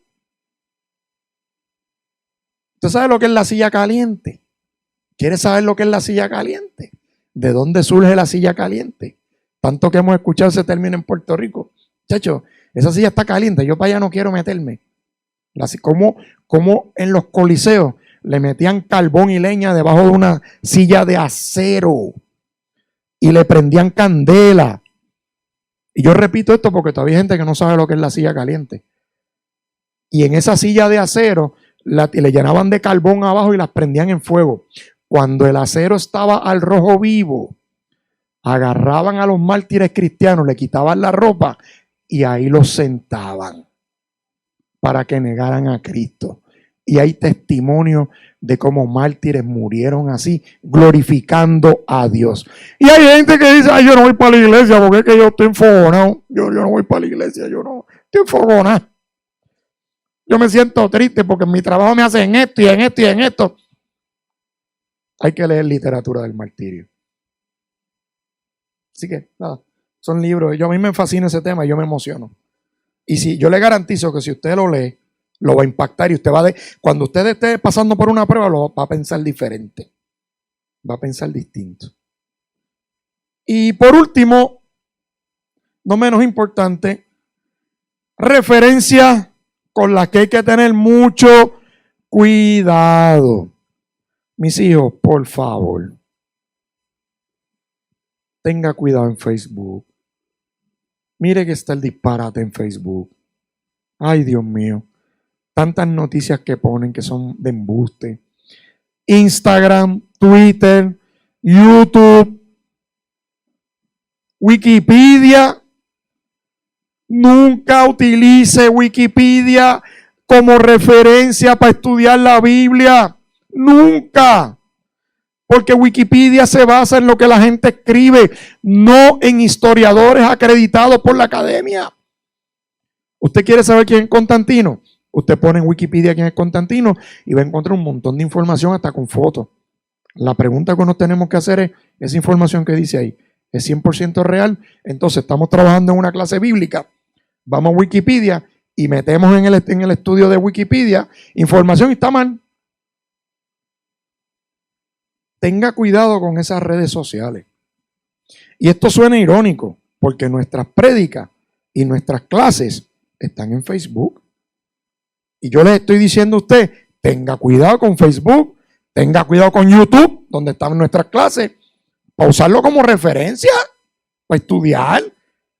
¿Usted sabe lo que es la silla caliente? ¿Quieres saber lo que es la silla caliente? ¿De dónde surge la silla caliente? Tanto que hemos escuchado ese término en Puerto Rico. Chacho, esa silla está caliente, yo para allá no quiero meterme. Como en los coliseos le metían carbón y leña debajo de una silla de acero y le prendían candela. Y yo repito esto porque todavía hay gente que no sabe lo que es la silla caliente. Y en esa silla de acero le llenaban de carbón abajo y las prendían en fuego. Cuando el acero estaba al rojo vivo, agarraban a los mártires cristianos, le quitaban la ropa y ahí los sentaban para que negaran a Cristo. Y hay testimonio de cómo mártires murieron así, glorificando a Dios. Y hay gente que dice, ay, yo no voy para la iglesia porque es que yo estoy enfogonado. Yo no voy para la iglesia, yo no estoy enfogonado. Yo me siento triste porque en mi trabajo me hacen esto y en esto y en esto. Hay que leer literatura del martirio. Así que, nada, son libros. A mí me fascina ese tema y yo me emociono. Y si yo le garantizo que si usted lo lee, lo va a impactar y usted cuando usted esté pasando por una prueba, lo va a pensar diferente. Va a pensar distinto. Y por último, no menos importante, referencias con las que hay que tener mucho cuidado. Mis hijos, por favor, tenga cuidado en Facebook. Mire que está el disparate en Facebook. Ay, Dios mío. Tantas noticias que ponen que son de embuste. Instagram, Twitter, YouTube, Wikipedia. Nunca utilice Wikipedia como referencia para estudiar la Biblia. Nunca. Porque Wikipedia se basa en lo que la gente escribe, no en historiadores acreditados por la academia. ¿Usted quiere saber quién es Constantino? Usted pone en Wikipedia quién es Constantino y va a encontrar un montón de información hasta con fotos. La pregunta que nos tenemos que hacer es, ¿esa información que dice ahí es 100% real? Entonces estamos trabajando en una clase bíblica. Vamos a Wikipedia y metemos en el estudio de Wikipedia información y está mal. Tenga cuidado con esas redes sociales. Y esto suena irónico, porque nuestras prédicas y nuestras clases están en Facebook. Y yo les estoy diciendo a usted, tenga cuidado con Facebook, tenga cuidado con YouTube, donde están nuestras clases, para usarlo como referencia, para estudiar,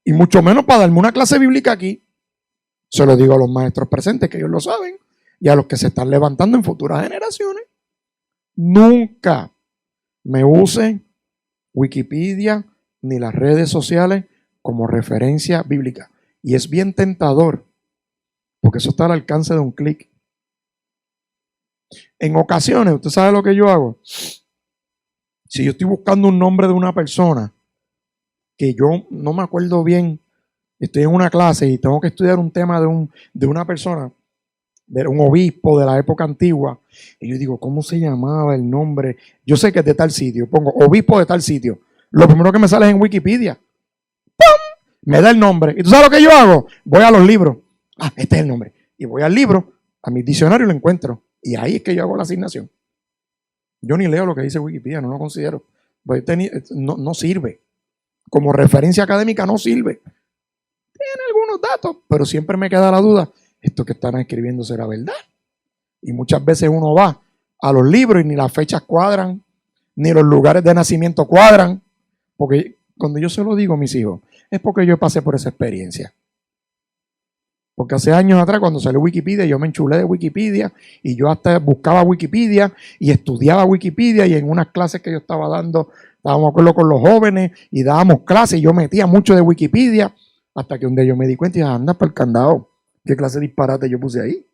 y mucho menos para darme una clase bíblica aquí. Se lo digo a los maestros presentes, que ellos lo saben, y a los que se están levantando en futuras generaciones. Nunca me use Wikipedia ni las redes sociales como referencia bíblica. Y es bien tentador, porque eso está al alcance de un clic. En ocasiones, ¿usted sabe lo que yo hago? Si yo estoy buscando un nombre de una persona que yo no me acuerdo bien, estoy en una clase y tengo que estudiar un tema de una persona, de un obispo de la época antigua, y yo digo, ¿cómo se llamaba el nombre? Yo sé que es de tal sitio, pongo obispo de tal sitio. Lo primero que me sale es en Wikipedia. ¡Pum! Me da el nombre. ¿Y tú sabes lo que yo hago? Voy a los libros. Ah, este es el nombre. Y voy al libro, a mi diccionario y lo encuentro. Y ahí es que yo hago la asignación. Yo ni leo lo que dice Wikipedia, no lo considero. Pues no sirve. Como referencia académica no sirve. Tiene algunos datos, pero siempre me queda la duda. Esto que están escribiendo será verdad. Y muchas veces uno va a los libros y ni las fechas cuadran, ni los lugares de nacimiento cuadran. Porque cuando yo se lo digo a mis hijos, es porque yo pasé por esa experiencia. Porque hace años atrás, cuando salió Wikipedia, yo me enchulé de Wikipedia y yo hasta buscaba Wikipedia y estudiaba Wikipedia, y en unas clases que yo estaba dando, estábamos de acuerdo con los jóvenes y dábamos clases y yo metía mucho de Wikipedia, hasta que un día yo me di cuenta y dije, anda para el candado. ¿Qué clase de disparate yo puse ahí?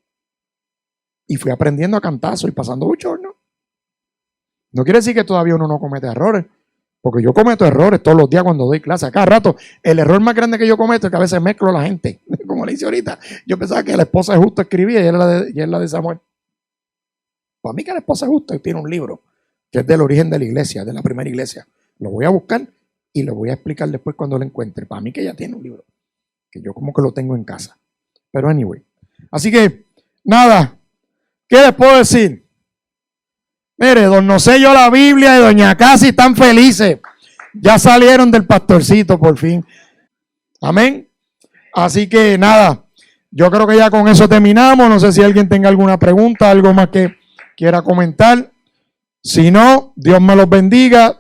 Y fui aprendiendo a cantazo y pasando bochorno. No quiere decir que todavía uno no comete errores, porque yo cometo errores todos los días cuando doy clase. A cada rato, el error más grande que yo cometo es que a veces mezclo a la gente, como le hice ahorita. Yo pensaba que la esposa de Justo escribía y es la de Samuel. Para mí que la esposa de Justo tiene un libro que es del origen de la iglesia, de la primera iglesia. Lo voy a buscar y lo voy a explicar después cuando lo encuentre. Para mí que ella tiene un libro, que yo como que lo tengo en casa. Pero anyway. Así que, nada, ¿qué les puedo decir? Mire, don No sé yo la Biblia y doña Casi están felices. Ya salieron del pastorcito por fin. Amén. Así que nada, yo creo que ya con eso terminamos. No sé si alguien tenga alguna pregunta, algo más que quiera comentar. Si no, Dios me los bendiga.